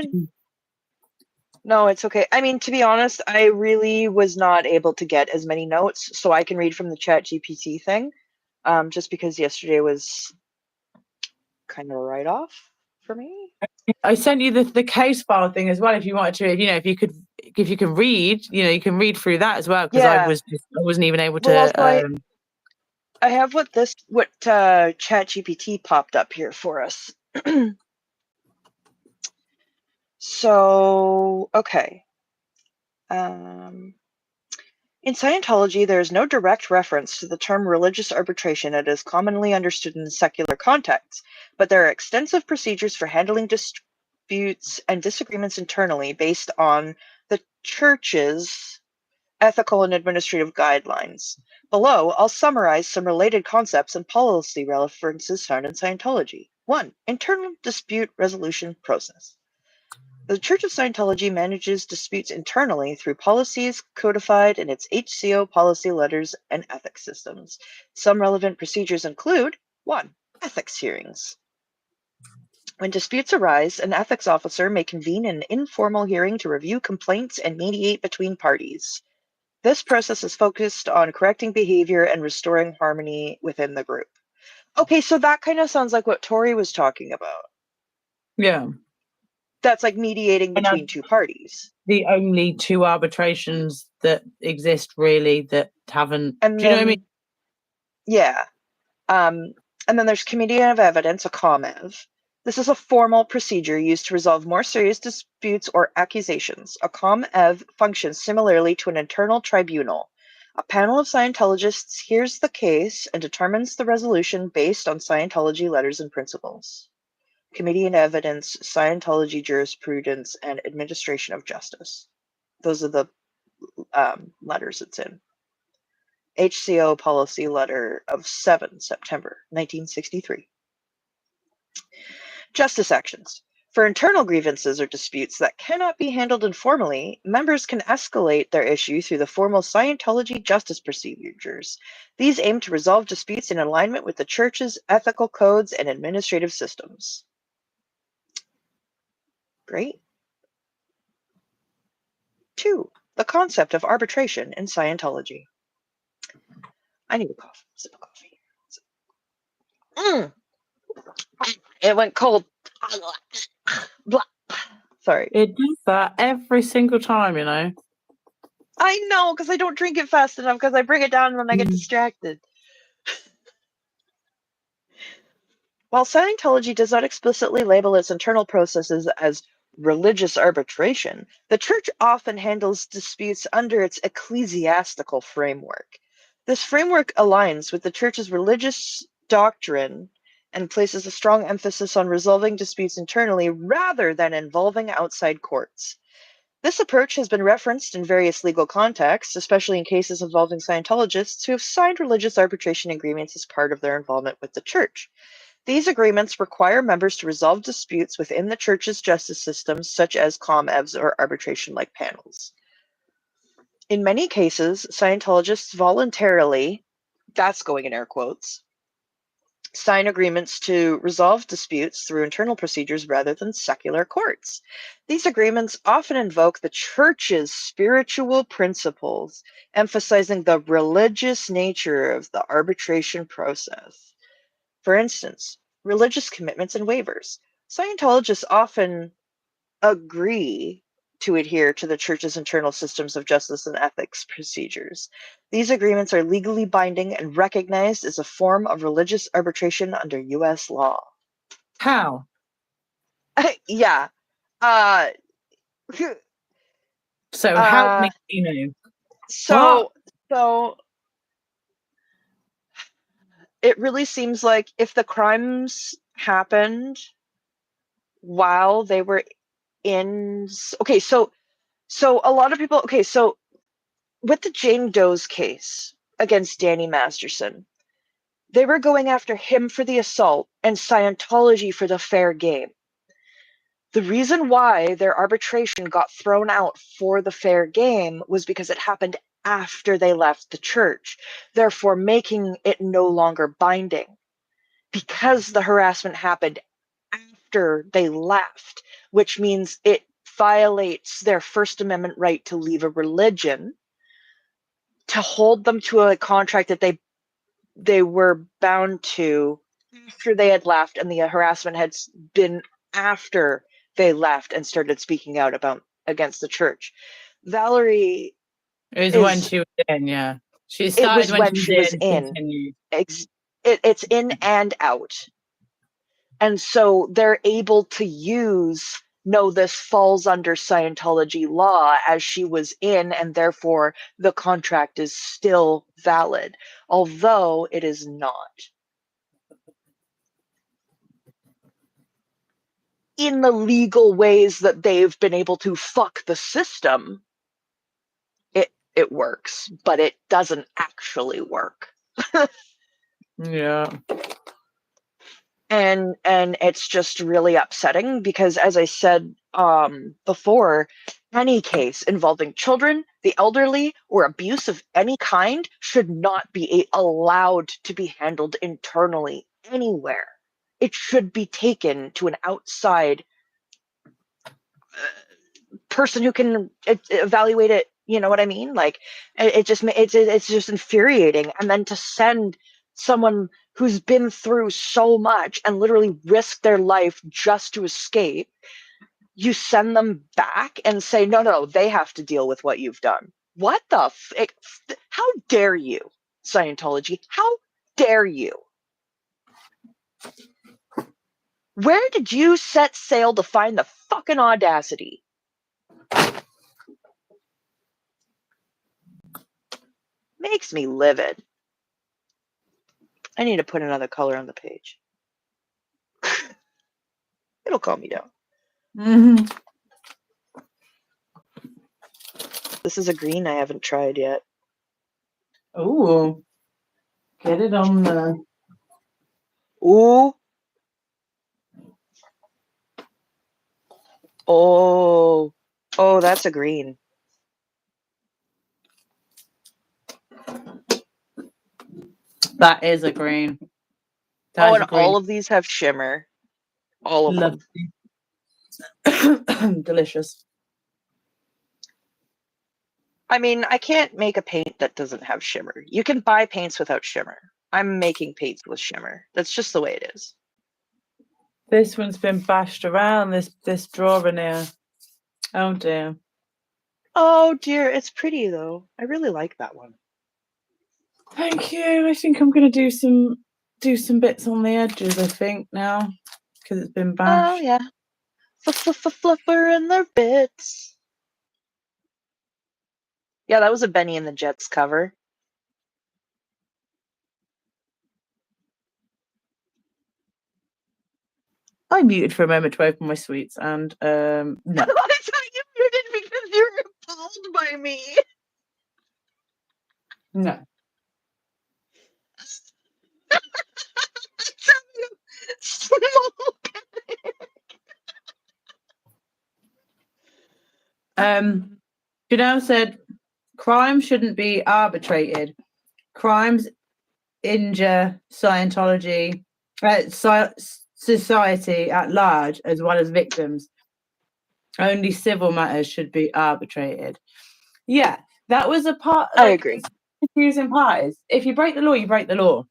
No, it's okay. I mean, to be honest, I really was not able to get as many notes, so I can read from the ChatGPT thing, just because yesterday was kind of a write-off for me. I sent you the case file thing as well. If you wanted to, if you can read, you can read through that as well. Because I wasn't even able to. Well, also, I have what ChatGPT popped up here for us. So, okay. In Scientology, there is no direct reference to the term religious arbitration as is commonly understood in the secular context, but there are extensive procedures for handling disputes and disagreements internally based on the Church's ethical and administrative guidelines. Below, I'll summarize some related concepts and policy references found in Scientology. 1. Internal dispute resolution process. The Church of Scientology manages disputes internally through policies codified in its HCO policy letters and ethics systems. Some relevant procedures include 1. Ethics hearings. When disputes arise, an ethics officer may convene an informal hearing to review complaints and mediate between parties. This process is focused on correcting behavior and restoring harmony within the group. Okay, so that kind of sounds like what Tori was talking about. Yeah. That's like mediating between two parties. The only two arbitrations that exist really that haven't. And do you know what I mean? Yeah. And then there's committee of evidence, a COMEV. This is a formal procedure used to resolve more serious disputes or accusations. A COMEV functions similarly to an internal tribunal. A panel of Scientologists hears the case and determines the resolution based on Scientology letters and principles. Committee on Evidence, Scientology Jurisprudence, and Administration of Justice. Those are the letters it's in. HCO Policy Letter of 7 September 1963. Justice actions. For internal grievances or disputes that cannot be handled informally, members can escalate their issue through the formal Scientology justice procedures. These aim to resolve disputes in alignment with the Church's ethical codes and administrative systems. Great. 2. The concept of arbitration in Scientology. I need a coffee. Sip of coffee. It went cold. Blah. Sorry. It does that every single time, you know. I know, because I don't drink it fast enough, because I bring it down when I get distracted. While Scientology does not explicitly label its internal processes as religious arbitration, the Church often handles disputes under its ecclesiastical framework. This framework aligns with the Church's religious doctrine and places a strong emphasis on resolving disputes internally rather than involving outside courts. This approach has been referenced in various legal contexts, especially in cases involving Scientologists who have signed religious arbitration agreements as part of their involvement with the Church. These agreements require members to resolve disputes within the Church's justice systems, such as COMEVs or arbitration-like panels. In many cases, Scientologists voluntarily, that's going in air quotes, sign agreements to resolve disputes through internal procedures rather than secular courts. These agreements often invoke the Church's spiritual principles, emphasizing the religious nature of the arbitration process. For instance, religious commitments and waivers. Scientologists often agree to adhere to the Church's internal systems of justice and ethics procedures. These agreements are legally binding and recognized as a form of religious arbitration under U.S. law. How? Yeah. So help me, you know. So it really seems like if the crimes happened while they were in, okay, so a lot of people, okay, so with the Jane Doe's case against Danny Masterson, they were going after him for the assault and Scientology for the fair game. The reason why their arbitration got thrown out for the fair game was because it happened after they left the Church, therefore making it no longer binding. Because the harassment happened after they left, which means it violates their First Amendment right to leave a religion, to hold them to a contract that they were bound to after they had left, and the harassment had been after they left and started speaking out against the Church. Valerie it was when she was in, yeah. She started it was when she she was in. It's in and out. And so they're able to use, no, this falls under Scientology law as she was in, and therefore the contract is still valid, although it is not. In the legal ways that they've been able to fuck the system, it works, but it doesn't actually work. Yeah. And it's just really upsetting because, as I said before, any case involving children, the elderly, or abuse of any kind should not be allowed to be handled internally anywhere. It should be taken to an outside person who can evaluate it. You know what I mean? Like, it's just infuriating. And then to send someone who's been through so much and literally risk their life just to escape, you send them back and say, no, they have to deal with what you've done. What the how dare you, Scientology? How dare you? Where did you set sail to find the fucking audacity? Makes me livid. I need to put another color on the page. It'll calm me down. Mm-hmm. This is a green I haven't tried yet. Oh, get it on the. Ooh. Oh, that's a green. That is a green. That And all of these have shimmer. All of them. Delicious. I mean, I can't make a paint that doesn't have shimmer. You can buy paints without shimmer. I'm making paints with shimmer. That's just the way it is. This one's been bashed around, this drawing here. Oh dear. Oh dear, it's pretty though. I really like that one. Thank you. I think I'm gonna do some bits on the edges, I think, now. Because it's been bashed. Oh yeah. Fluffer and their bits. Yeah, that was a Benny and the Jets cover. I muted for a moment to open my sweets and no. I thought you muted because you were appalled by me. No. Janelle said crime shouldn't be arbitrated. Crimes injure Scientology, society at large, as well as victims. Only civil matters should be arbitrated. Yeah, that was a part. I agree. The confusing part is if you break the law, you break the law.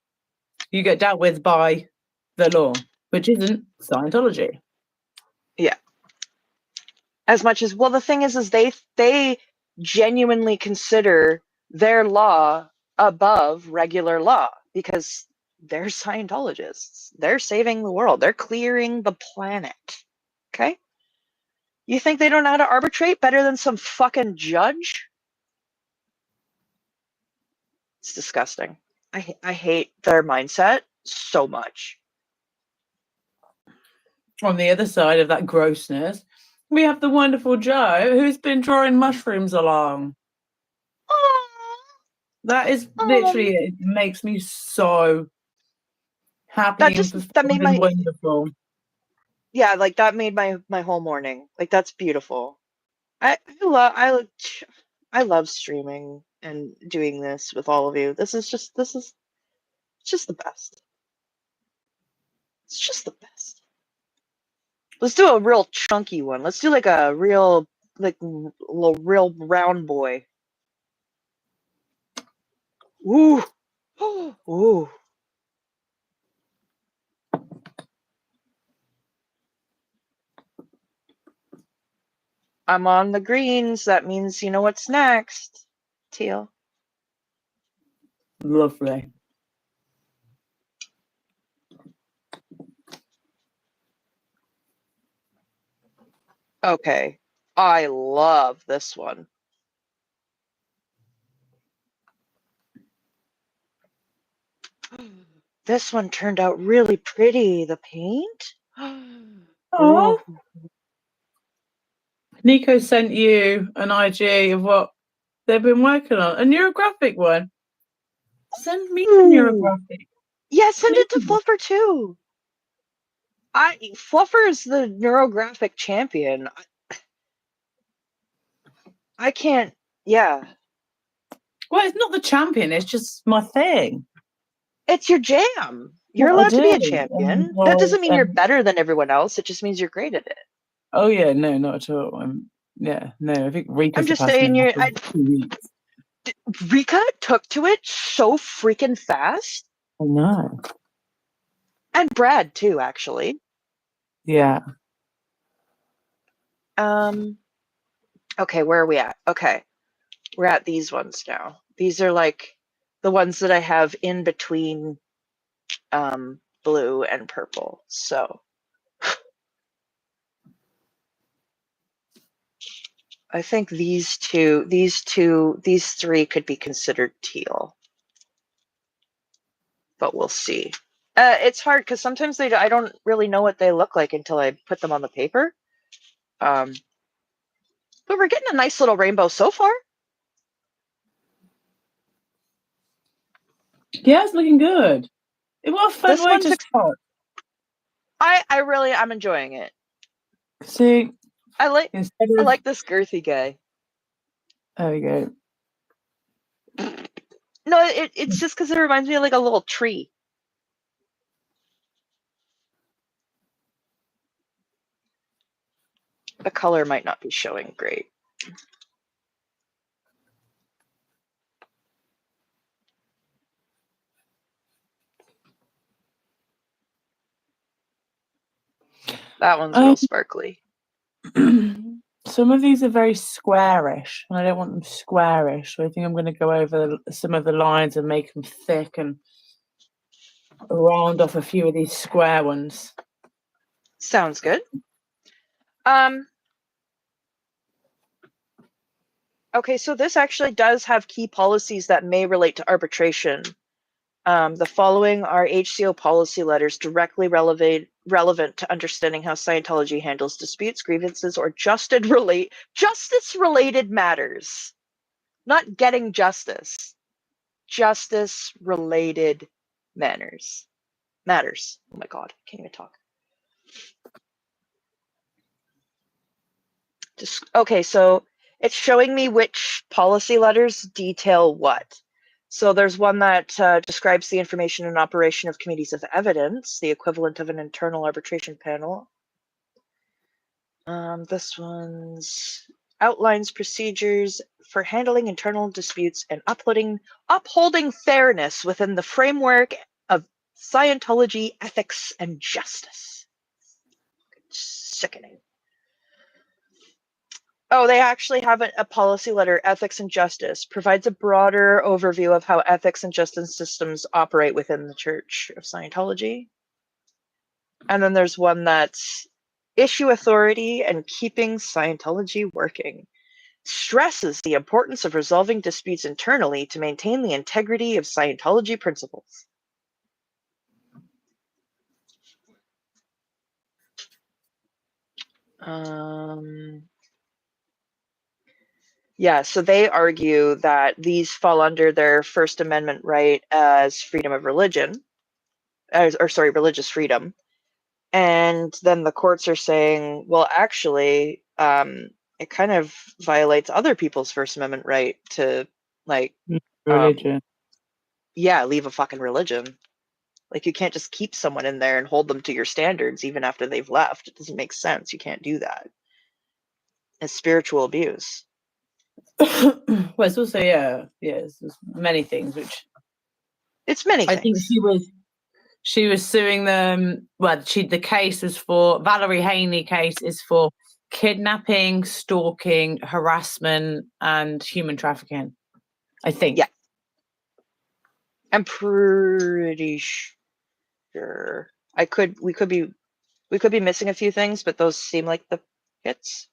You get dealt with by the law, which isn't Scientology. Yeah. As much as, well, the thing is they genuinely consider their law above regular law because they're Scientologists. They're saving the world. They're clearing the planet. Okay? You think they don't know how to arbitrate better than some fucking judge? It's disgusting. I hate their mindset so much. On the other side of that grossness, we have the wonderful Joe who's been drawing mushrooms along. Aww. That is literally it. It makes me so happy That made my wonderful. Yeah, like that made my whole morning. Like that's beautiful. I love streaming and doing this with all of you. This is just the best. It's just the best. Let's do a real chunky one. Let's do like a real real round boy. Ooh. Ooh. I'm on the greens. That means you know what's next. Teal. Lovely. Okay. I love this one. This one turned out really pretty. The paint. Oh. Nico sent you an IG of what they've been working on. A neurographic one. Send me a neurographic. Yeah, send it to Fluffer too. Fluffer is the neurographic champion. I can't. Yeah. Well, it's not the champion. It's just my thing. It's your jam. You're What I allowed to be a do. champion. That doesn't mean you're better than everyone else. It just means you're great at it. Oh yeah, no, not at all. I think Rika I'm just surpassed saying, me after 2 weeks. Rika took to it so freaking fast. I know. And Brad too, actually. Yeah. Okay, where are we at? Okay. We're at these ones now. These are like the ones that I have in between blue and purple. So I think these three could be considered teal. But we'll see. It's hard because sometimes I don't really know what they look like until I put them on the paper. But we're getting a nice little rainbow so far. Yeah, it's looking good. What a fun This way one's to start. I really am enjoying it. See, I like this girthy guy. There we go. No, it's just because it reminds me of like a little tree. The color might not be showing great. That one's real sparkly. Some of these are very squarish, and I don't want them squarish. So I think I'm going to go over some of the lines and make them thick and round off a few of these square ones. Sounds good. Okay, so this actually does have key policies that may relate to arbitration. The following are HCO policy letters directly relevant to understanding how Scientology handles disputes, grievances, or justice-related matters. Not getting justice. Justice-related matters. Oh my god, I can't even talk. Okay, so it's showing me which policy letters detail what. So there's one that describes the information and operation of committees of evidence, the equivalent of an internal arbitration panel. This one's outlines procedures for handling internal disputes and upholding fairness within the framework of Scientology ethics and justice. Sickening. Oh, they actually have a policy letter, Ethics and Justice, provides a broader overview of how ethics and justice systems operate within the Church of Scientology. And then there's one that's Issue Authority and Keeping Scientology Working. Stresses the importance of resolving disputes internally to maintain the integrity of Scientology principles. Yeah, so they argue that these fall under their First Amendment right as freedom of religion, religious freedom. And then the courts are saying, well, actually, it kind of violates other people's First Amendment right to, like, religion. Leave a fucking religion. Like, you can't just keep someone in there and hold them to your standards even after they've left. It doesn't make sense. You can't do that. It's spiritual abuse. Well, it's also it's many things which it's many things. I think she was suing them. Well, the case was for Valerie Haney. Case is for kidnapping, stalking, harassment, and human trafficking. I think. Yeah, I'm pretty sure. We could be missing a few things, but those seem like the hits.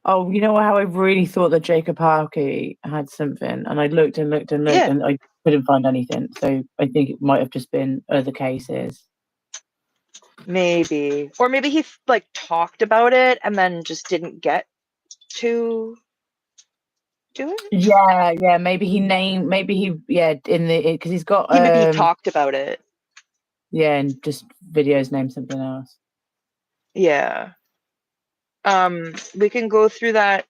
Oh, you know how I really thought that Jacob Harkey had something, and I looked and looked and looked, and I couldn't find anything. So I think it might have just been other cases. Maybe, or maybe he like talked about it and then just didn't get to do it. Yeah. Maybe he in the because he's got maybe he talked about it. Yeah, and just videos named something else. Yeah. We can go through that.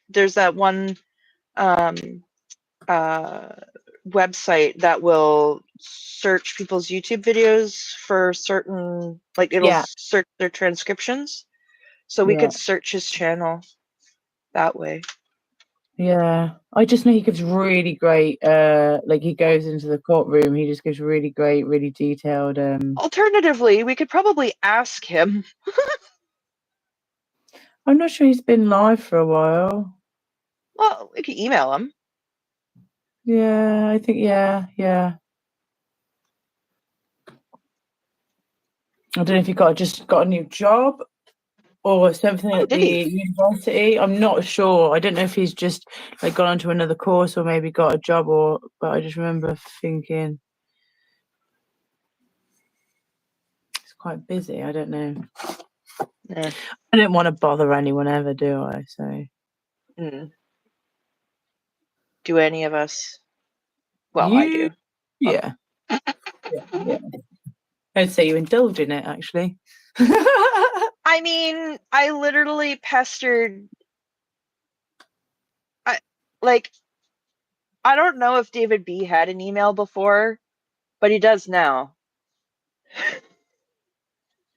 There's that one website that will search people's YouTube videos for certain, like it'll Yeah. search their transcriptions. So we Yeah. could search his channel that way. Yeah. I just know he gives really great, like he goes into the courtroom, he just gives really great, really detailed. Alternatively, we could probably ask him. I'm not sure he's been live for a while. Well, we could email him. Yeah, I think, yeah. I don't know if he just got a new job or something Oh, at did the he? university. I'm not sure. I don't know if he's just like gone on to another course or maybe got a job but I just remember thinking it's quite busy. I don't know. Yeah. I don't want to bother anyone ever, do I? So Do any of us? Well, I you, do. yeah. Yeah. I'd say you indulge in it, actually. I mean, I literally pestered. Like, I don't know if David B had an email before, but he does now.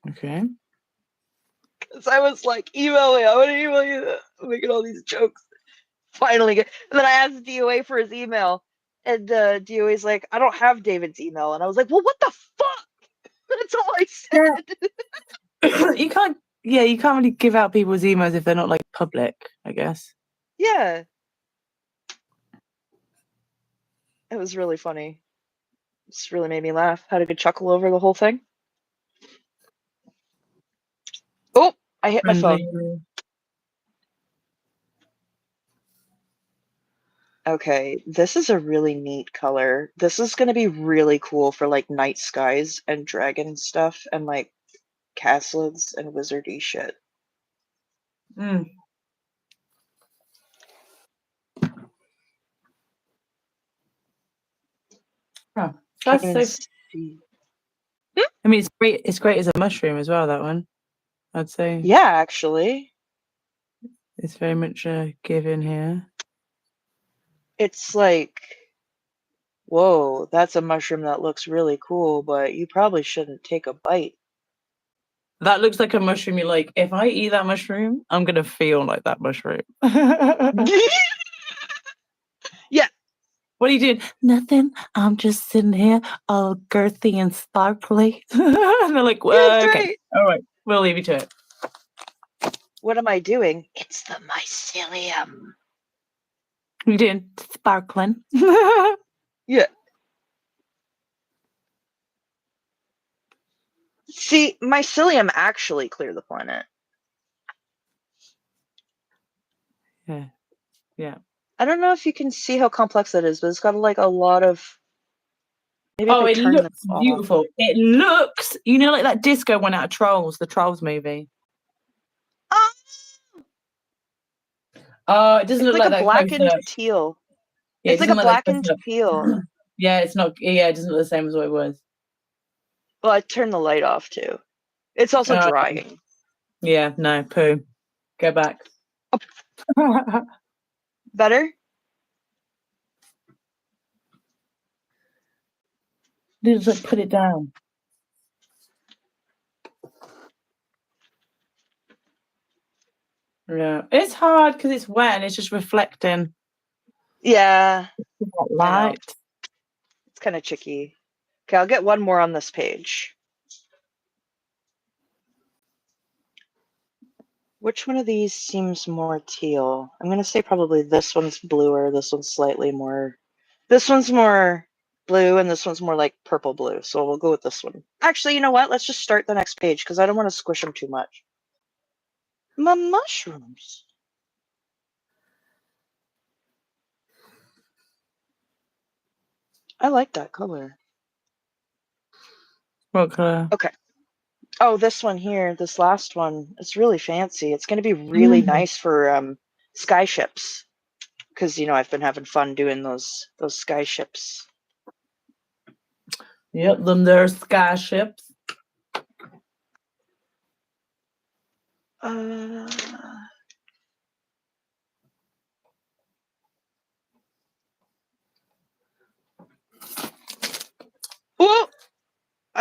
Okay. Because I was like, email me. I want to email you. I'm making all these jokes. Finally, and then I asked DOA for his email, and DOA's like, I don't have David's email, and I was like, well, what the fuck? That's all I said. Yeah. You can't. Yeah, you can't really give out people's emails if they're not like public, I guess. Yeah, it was really funny. It's really made me laugh. Had a good chuckle over the whole thing. Oh, I hit my phone. Friendly. Okay, this is a really neat color. This is going to be really cool for like night skies and dragon stuff and like castles and wizardy shit. Mm. Oh, Can't that's even so. see. I mean, it's great. It's great as a mushroom as well. That one, I'd say, Yeah, actually. it's very much a given here. It's like, whoa, that's a mushroom that looks really cool, but you probably shouldn't take a bite. That looks like a mushroom. You like. If I eat that mushroom, I'm gonna feel like that mushroom. Yeah. What are you doing? Nothing. I'm just sitting here, all girthy and sparkly. And they're like, Yeah, that's well, okay, right. all right, we'll leave you to it. What am I doing? It's the mycelium. What are you doing? Sparkling. Yeah. See, mycelium actually clear the planet. Yeah, yeah. I don't know if you can see how complex that is, but it's got like a lot of. Maybe if Oh, I it turn this looks off. beautiful. It looks, like that disco one out of Trolls, the Trolls movie. Ah, Oh, it doesn't it's look like like a that close blackened up. teal. Yeah, it It's like a doesn't look like that blackened close teal. up. Yeah, it's not. Yeah, it doesn't look the same as what it was. Well, I turned the light off too. It's also Oh, drying. yeah, no, poo. Go back. Better? Just like put it down. Yeah, it's hard because it's wet and it's just reflecting Yeah, that I know. light. It's kind of tricky. Okay, I'll get one more on this page. Which one of these seems more teal? I'm going to say probably this one's bluer, this one's slightly more. This one's more blue, and this one's more like purple blue. So we'll go with this one. Actually, you know what? Let's just start the next page because I don't want to squish them too much. My mushrooms. I like that color. What color? Okay. Oh, this one here, this last one, it's really fancy. It's going to be really nice for sky ships because I've been having fun doing those sky ships. Yep, them there sky ships.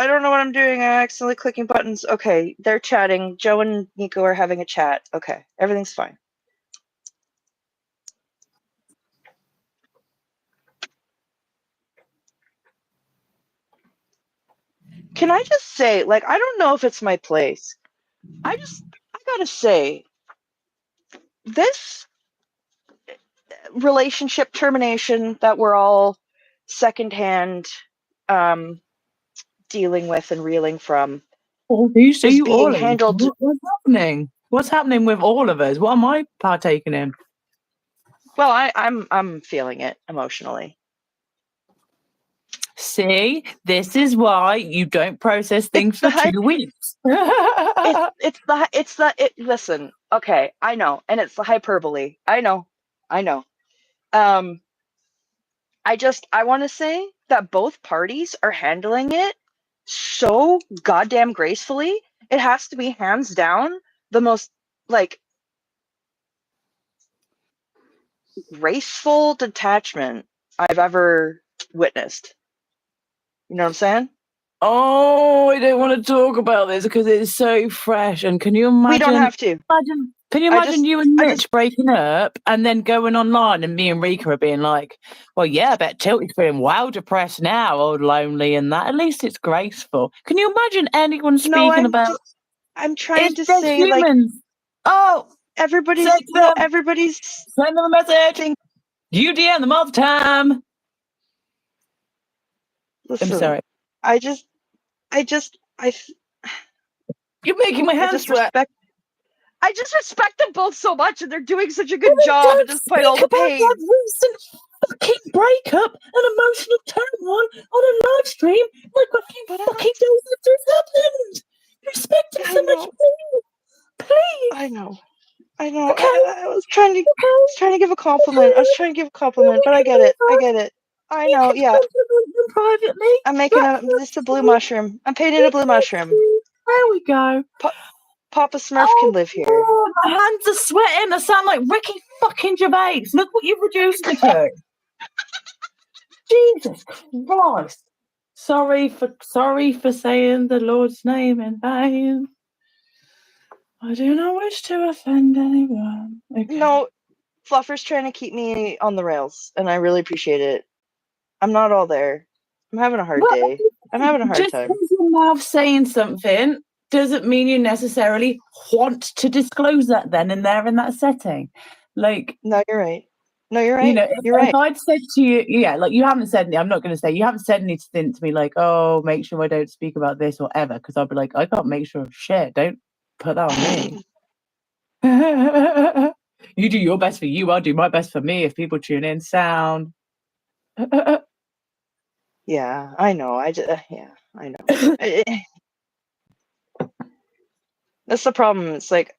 I don't know what I'm doing. I'm accidentally clicking buttons. Okay, they're chatting. Joe and Nico are having a chat. Okay, everything's fine. Can I just say, like, I don't know if it's my place. I gotta say, this relationship termination that we're all secondhand dealing with and reeling from You see, is you being all handled. What's happening? What's happening with all of us? What am I partaking in? Well, I'm feeling it emotionally. See, this is why you don't process things It's the for 2 weeks. listen, okay, I know, and it's the hyperbole. I know. I want to say that both parties are handling it so goddamn gracefully. It has to be hands down the most, like, graceful detachment I've ever witnessed. You know what I'm saying? Oh, I don't want to talk about this because it's so fresh. And can you imagine? We don't have to. Can you imagine you and Mitch breaking up and then going online and me and Rika are being like, well, yeah, I bet Tilty's feeling wow depressed now or lonely and that. At least it's graceful. Can you imagine anyone speaking about I'm trying to they're say, humans. like, Oh, everybody's send them a message. You DM them all the time. Listen, I'm sorry. You're making my hands sweat. I just respect them both so much, and they're doing such a good job despite all the pain. That recent fucking breakup and emotional turmoil on a live stream like a few fucking days after it's happened. Respect them so much, please. I know. Okay. I was trying to give a compliment. But I get it. I know. Yeah. Privately. I'm making this a blue mushroom. I'm painting a blue mushroom. There we go. Papa Smurf can live here. Oh, my hands are sweating. I sound like Ricky fucking Gervais. Look what you've reduced me to. Jesus Christ. Sorry for saying the Lord's name in vain. I do not wish to offend anyone. Okay. No, Fluffer's trying to keep me on the rails, and I really appreciate it. I'm not all there. I'm having a hard day. I'm having a hard time. Just because your mouth saying something doesn't mean you necessarily want to disclose that then and there in that setting. Like, no, you're right. You know, if I'd said to you, yeah, like you haven't said, I'm not going to say, you haven't said anything to me like, oh, make sure I don't speak about this or ever, because I'd be like, I can't make sure of shit. Don't put that on me. You do your best for you, I'll do my best for me if people tune in. Sound. Yeah, I know. I know. That's the problem. It's like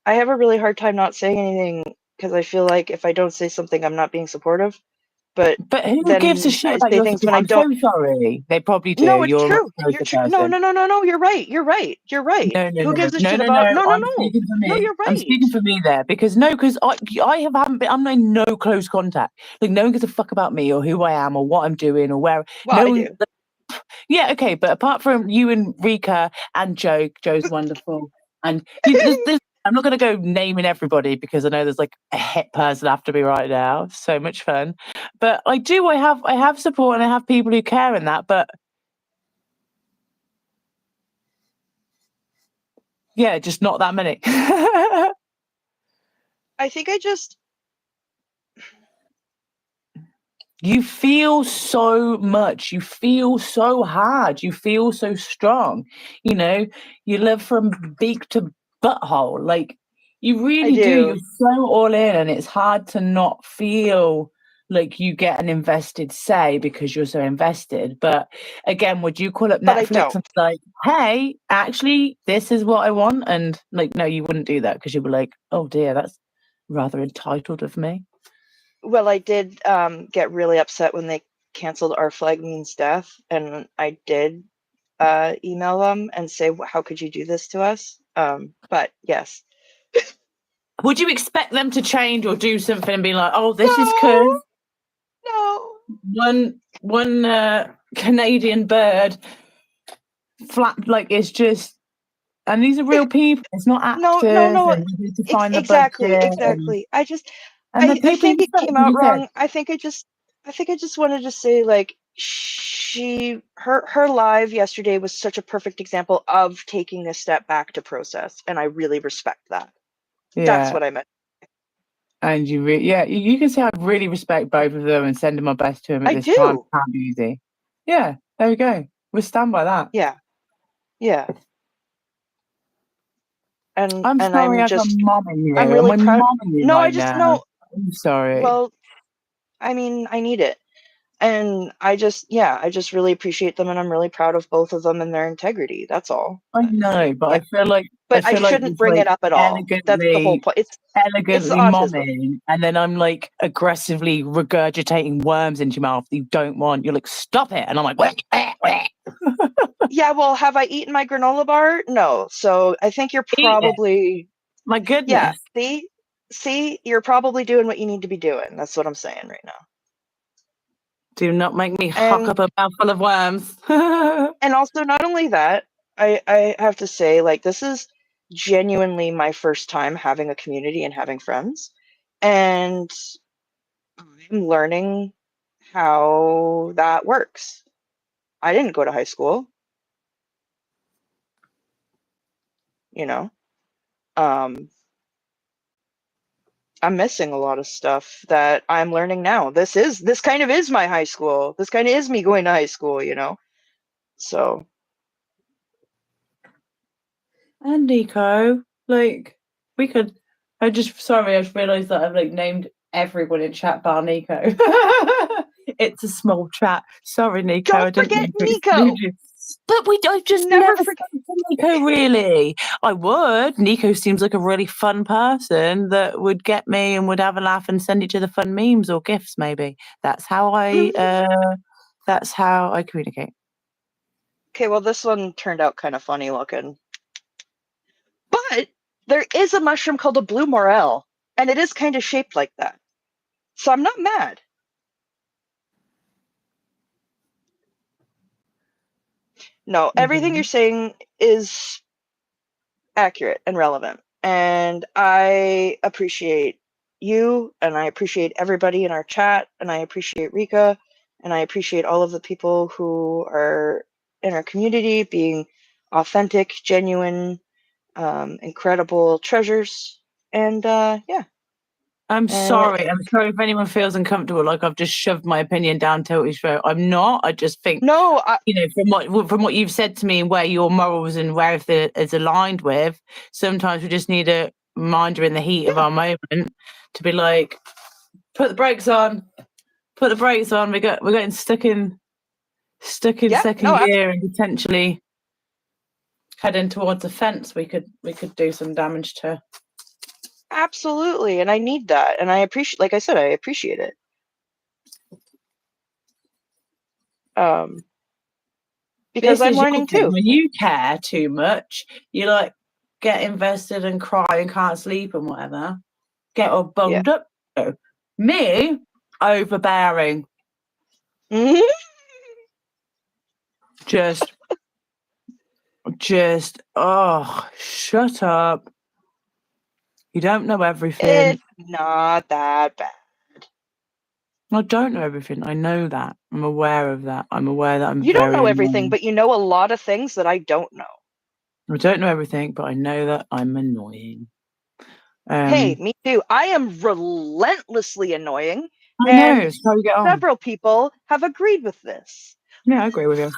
I have a really hard time not saying anything because I feel like if I don't say something, I'm not being supportive. But who then gives a shit about say your things support? when I don't. I'm so sorry. They probably do. No, it's You're true. a You're true. No. You're right. You're right. No. Who gives a shit about? No. I'm speaking for me. No, you're right. I'm speaking for me there because I haven't been. I'm in no close contact. Like no one gives a fuck about me or who I am or what I'm doing or where. Well, no I one, do. Yeah, okay, but apart from you and Rika and Joe's wonderful, and I'm not going to go naming everybody because I know there's like a hit person after me right now. So much fun, but I have support and I have people who care in that. But yeah, just not that many. I think you feel so much. You feel so hard. You feel so strong. You know, you live from beak to butthole. Like, you really do. You're so all in, and it's hard to not feel like you get an invested say because you're so invested. But again, would you call up Netflix and be like, hey, actually, this is what I want? And like, no, you wouldn't do that because you'd be like, oh dear, that's rather entitled of me. Well, I did get really upset when they canceled Our Flag Means Death, and I did email them and say, how could you do this to us? But yes. Would you expect them to change or do something and be like, oh, this is because one Canadian bird flat. Like it's just, and these are real people. It's not No, actors, no, no. and you need to find the Exactly, budget, exactly. and the I people you think it said, came as out you said. wrong. I think I just wanted to say, like, her live yesterday was such a perfect example of taking a step back to process, and I really respect that. That's Yeah, what I meant. and you can say I really respect both of them and sending my best to them at I this time. do. Can't be easy. Yeah, there we go. We'll stand by that. Yeah, yeah. And I'm sorry I'm if I'm just, momming you. I'm Am really I proud. momming you No, I right just now? know. I'm sorry. Well, I mean, I need it. And I just really appreciate them, and I'm really proud of both of them and their integrity. That's all. I know, but Yeah. I But I feel like shouldn't it's bring like it up at all. That's the whole point. It's the elegantly autism. momming, and then I'm like aggressively regurgitating worms into your mouth that you don't want. You're like, stop it, and I'm like, wah. Yeah, well, have I eaten my granola bar? No. So I think you're Eat it. probably, My yeah, goodness. see, you're probably doing what you need to be doing. That's what I'm saying right now. Do not make me huck And up a mouthful of worms. and also, not only that, I have to say, like, this is genuinely my first time having a community and having friends, and I'm learning how that works. I didn't go to high school, you know. Um, I'm missing a lot of stuff that I'm learning now. This kind of is my high school. This kind of is me going to high school, you know. So, And Nico, like we could. I just realised that I've like named everyone in chat bar Nico. It's a small chat. Sorry, Nico. I don't didn't forget mean to exclude Nico. you. But I've just Never never forget. spoken to Nico, really. I would. Nico seems like a really fun person that would get me and would have a laugh and send each other fun memes or gifts, maybe. That's how I communicate. Okay, well, this one turned out kind of funny looking. But there is a mushroom called a blue morel, and it is kind of shaped like that. So I'm not mad. No, everything you're saying is accurate and relevant. And I appreciate you, and I appreciate everybody in our chat, and I appreciate Rika, and I appreciate all of the people who are in our community being authentic, genuine, incredible treasures. And yeah. I'm And sorry. I'm sorry if anyone feels uncomfortable, like I've just shoved my opinion down Tilty's throat. I'm not. I just think, no, from what you've said to me and where your morals and where everything is aligned with, sometimes we just need a reminder in the heat of our moment to be like, put the brakes on, put the brakes on. We're getting stuck in yeah, second no, gear and potentially heading towards a fence. We could do some damage to. absolutely. And I need that. And I appreciate, like I said, I appreciate it. Because This I'm is your learning thing. too. When you care too much, you like get invested and cry and can't sleep and whatever. Get all Yeah. bunged up. Me, overbearing. Mhm. Just, oh, shut up. You don't know everything. It's not that bad. I don't know everything. I know that. I'm aware of that. I'm aware that I'm You don't very know everything, annoying. but you know a lot of things that I don't know. I don't know everything, but I know that I'm annoying. Hey, me too. I am relentlessly annoying, I know. and It's how you get on. several people have agreed with this. Yeah, I agree with you.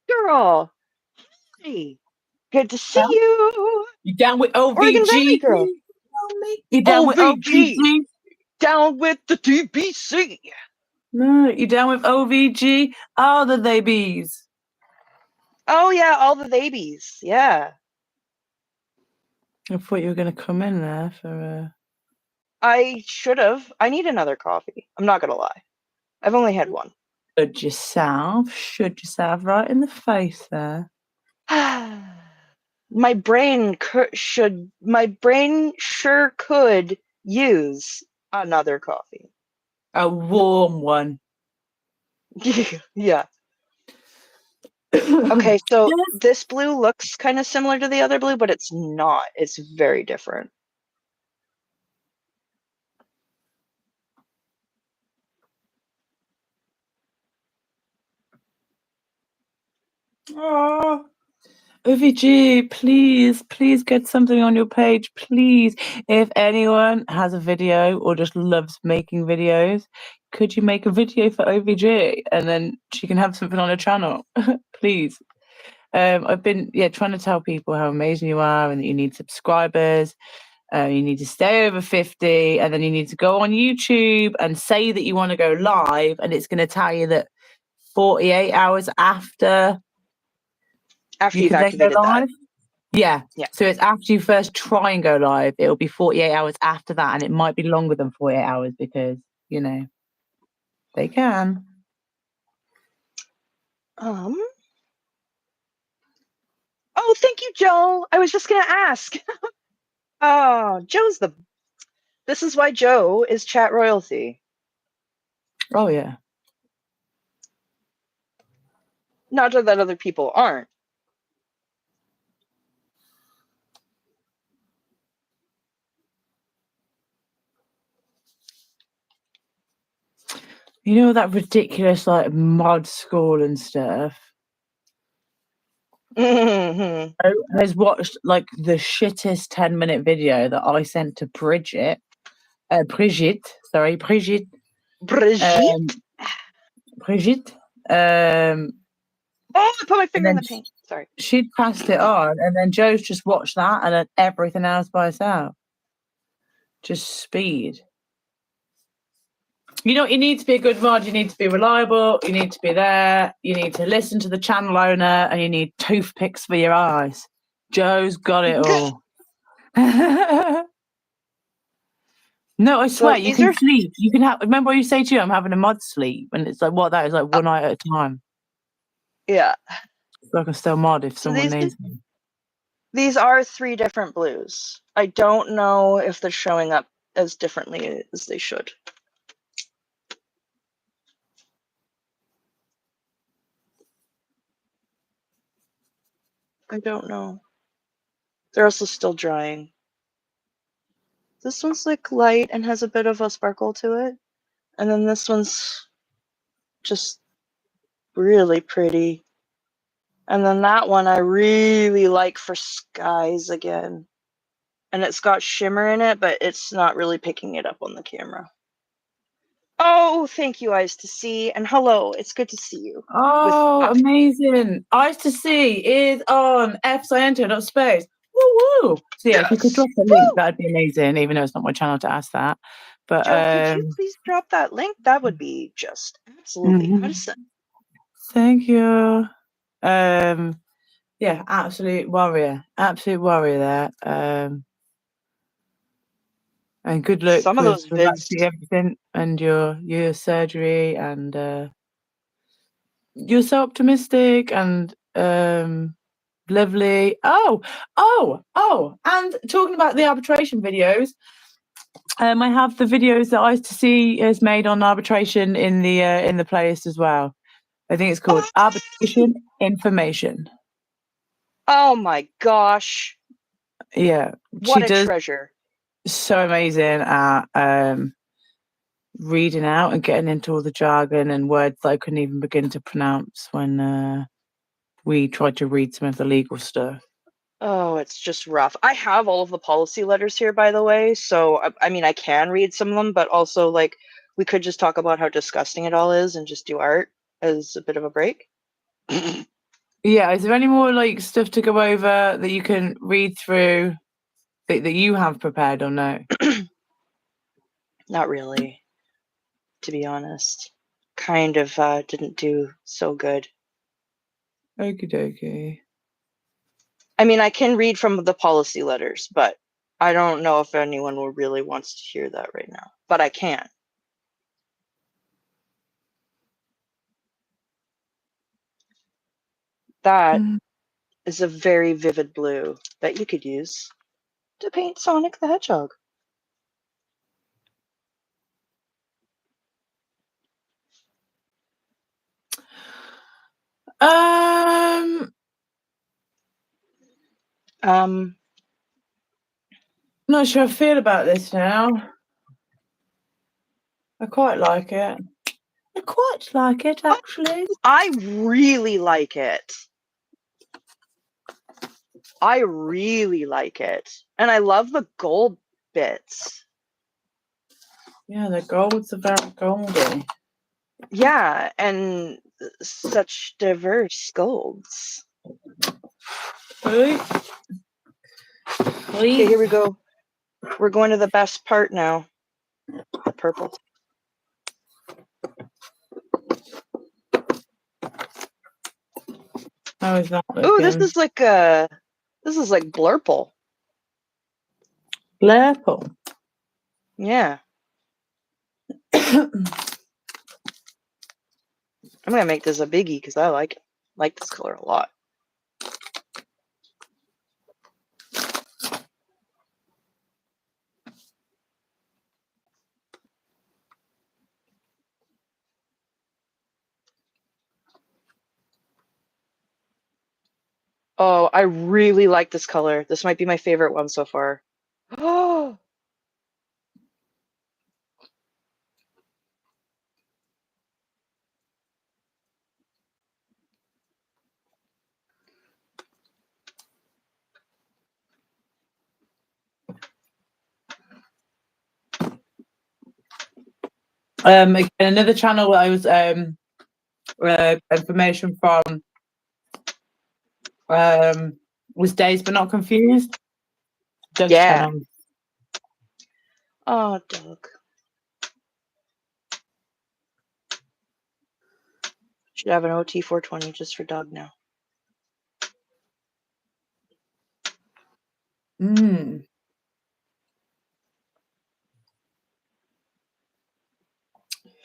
Girl, hey, good to see Yeah. you. You down with Oregon Valley OVG? girl. You down with OVG. OVG? Down with the TBC. No, you down with OVG? All the they bees. Oh yeah, all the babies. Yeah. I thought you were going to come in there for I should have. I need another coffee. I'm not gonna lie. I've only had one. should yourself right in the face there. My brain sure could use another coffee. A warm one. Yeah. Okay, so Yes. this blue looks kind of similar to the other blue, but it's not. It's very different. Oh, OVG, please get something on your page, please. If anyone has a video or just loves making videos, could you make a video for OVG and then she can have something on her channel, please. I've been trying to tell people how amazing you are and that you need subscribers. You need to stay over 50, and then you need to go on YouTube and say that you want to go live, and it's going to tell you that 48 hours after you You've can then go activated that. live. Yeah. Yeah. So it's after you first try and go live, it'll be 48 hours after that, and it might be longer than 48 hours because, they can. Oh, thank you, Joe. I was just gonna ask. Oh, this is why Joe is chat royalty. Oh, yeah. Not that other people aren't. You know that ridiculous like mod school and stuff? Mm-hmm. Has watched like the shittest 10-minute video that I sent to Brigitte. Brigitte. Brigitte? Brigitte. Oh, I put my And finger in then the paint. Sorry. she'd passed it on, and then Joe's just watched that and then everything else by herself. Just speed. You need to be a good mod, you need to be reliable, you need to be there, you need to listen to the channel owner, and you need toothpicks for your eyes. Joe's got it all. No, I swear, you can sleep. You can remember what you say to you, I'm having a mod sleep, and it's like, what, that is like one night at a time. Yeah. So I can still mod if someone needs me. These are 3 different blues. I don't know if they're showing up as differently as they should. I don't know. They're also still drying. This one's like light and has a bit of a sparkle to it. And then this one's just really pretty. And then that one I really like for skies again. And it's got shimmer in it, but it's not really picking it up on the camera. Oh, thank you, Eyes to See. And hello, it's good to see you. Oh, amazing. Eyes to See is on F Sciento, not space. Woo woo. So yeah, if you could drop a link, that'd be amazing, even though it's not my channel to ask that. But Joe, could you please drop that link? That would be just absolutely awesome. Thank you. Yeah, absolute warrior there. And good luck Some of those with vids. actually everything and your surgery, and you're so optimistic and lovely. Oh, and talking about the arbitration videos, I have the videos that Eyes to See has made on arbitration in the playlist as well. I think it's called Arbitration Information. Oh my gosh. Yeah. What a treasure. So amazing at reading out and getting into all the jargon and words that I couldn't even begin to pronounce when we tried to read some of the legal stuff. Oh, it's just rough. I have all of the policy letters here, by the way. So, I mean, I can read some of them, but also, like, we could just talk about how disgusting it all is and just do art as a bit of a break. Yeah. Is there any more, like, stuff to go over that you can read through that you have prepared or no? Not really, to be honest. Kind of didn't do so good. Okie dokie. I mean, I can read from the policy letters, but I don't know if anyone will really wants to hear that right now. But I can. That is a very vivid blue that you could use to paint Sonic the Hedgehog. Not sure I feel about this now. I quite like it. I quite like it, actually. I really like it. I really like it. And I love the gold bits. Yeah, the golds are very goldy. Yeah, and such diverse golds. Really? Okay, here we go. We're going to the best part now. The purple. How is that looking? Ooh, this is like blurple. Blurple. Yeah. I'm gonna make this a biggie because I like this color a lot. Oh, I really like this color. This might be my favorite one so far. Oh. Again, another channel I was information from was Dazed But Not Confused. Doug's channel. Oh, Doug. Should have an OT 420 just for Doug now.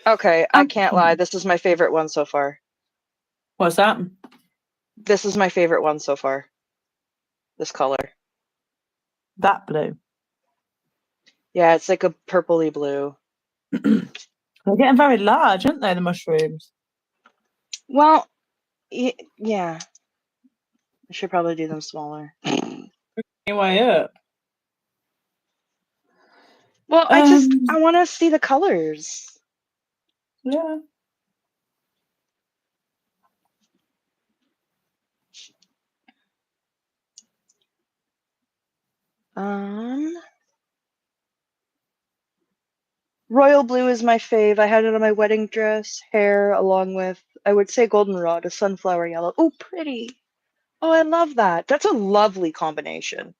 Okay, I can't lie. This is my favorite one so far. What's that? This is my favorite one so far. This color. That blue. Yeah, it's like a purpley blue. They're getting very large, aren't they, the mushrooms? Well, yeah. I should probably do them smaller. Way up. Well, I want to see the colors. Yeah. Royal blue is my fave. I had it on my wedding dress, hair, along with, I would say goldenrod, a sunflower yellow. Oh, pretty. Oh, I love that. That's a lovely combination.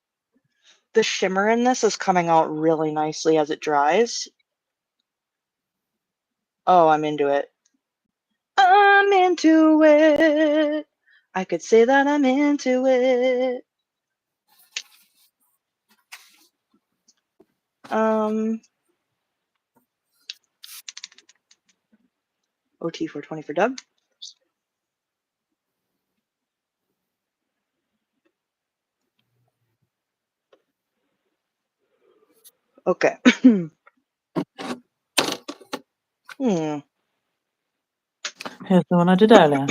The shimmer in this is coming out really nicely as it dries. Oh, I'm into it. I'm into it. I could say that I'm into it. OT 420 for Doug. Okay. Here's the one I did earlier.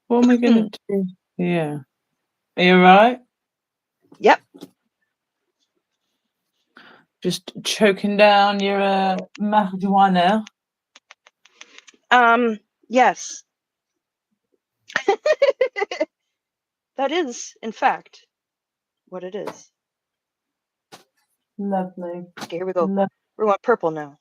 What am I going to do here? Are you all right? Yep. Just choking down your marijuana. Yes. That is, in fact, what it is. Lovely. Okay, here we go. We want purple now.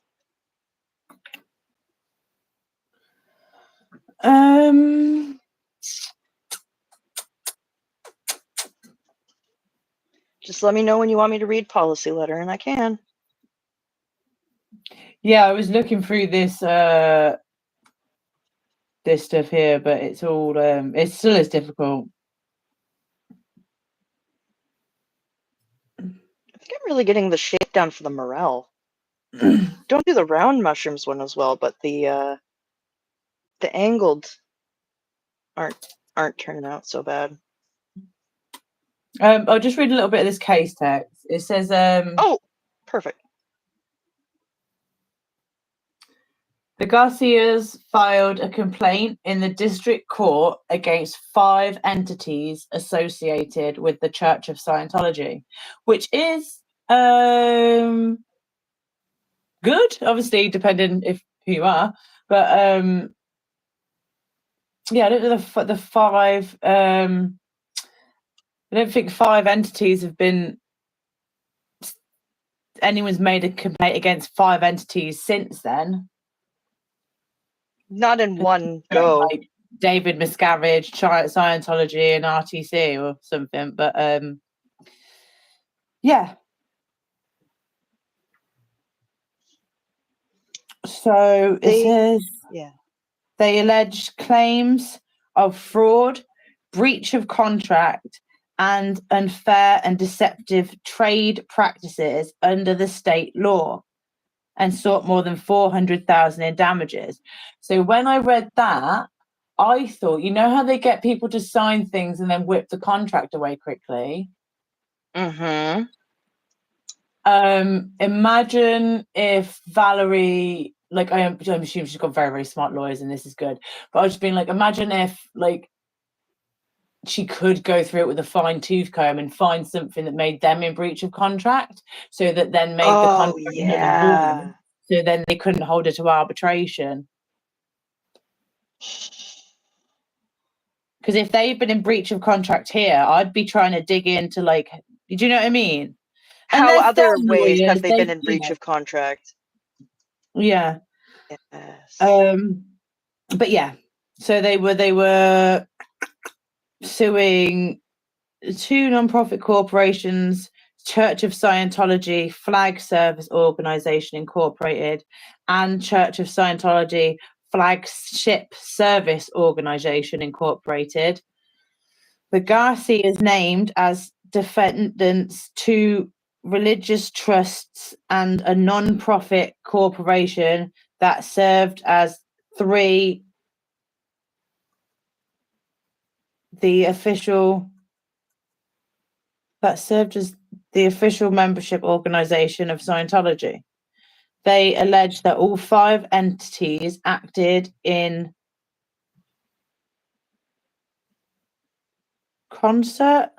Just let me know when you want me to read policy letter, and I can. Yeah, I was looking through this this stuff here, but it's all it still is difficult. I think I'm really getting the shape down for the morel. Don't do the round mushrooms one as well, but the angled aren't turning out so bad. I'll just read a little bit of this case text. It says oh, perfect. The Garcias filed a complaint in the district court against 5 entities associated with the Church of Scientology, which is good, obviously, depending who you are. But yeah, I don't know the 5. I don't think 5 entities have been. Anyone's made a complaint against 5 entities since then. Not in one go. Like David Miscavige, Scientology, and RTC or something. But yeah. So it says they alleged claims of fraud, breach of contract, and unfair and deceptive trade practices under the state law, and sought more than 400,000 in damages. So when I read that, I thought, you know how they get people to sign things and then whip the contract away quickly? Mm-hmm. Imagine if Valerie, like I'm assuming she's got very, very smart lawyers and this is good, but I was just being like, imagine if like she could go through it with a fine-tooth comb and find something that made them in breach of contract, so that then made the contract null and void, so then they couldn't hold her to arbitration. Because if they've been in breach of contract here, I'd be trying to dig into, like, do you know what I mean? How other ways have they been in breach of contract? Yeah. Yes. But yeah, so they were suing 2 non-profit corporations, Church of Scientology Flag Service Organization Incorporated and Church of Scientology Flagship Service Organization Incorporated. The Garcias named as defendants 2 religious trusts and a non-profit corporation that served as the official membership organization of Scientology. They allege that all 5 entities acted in concert,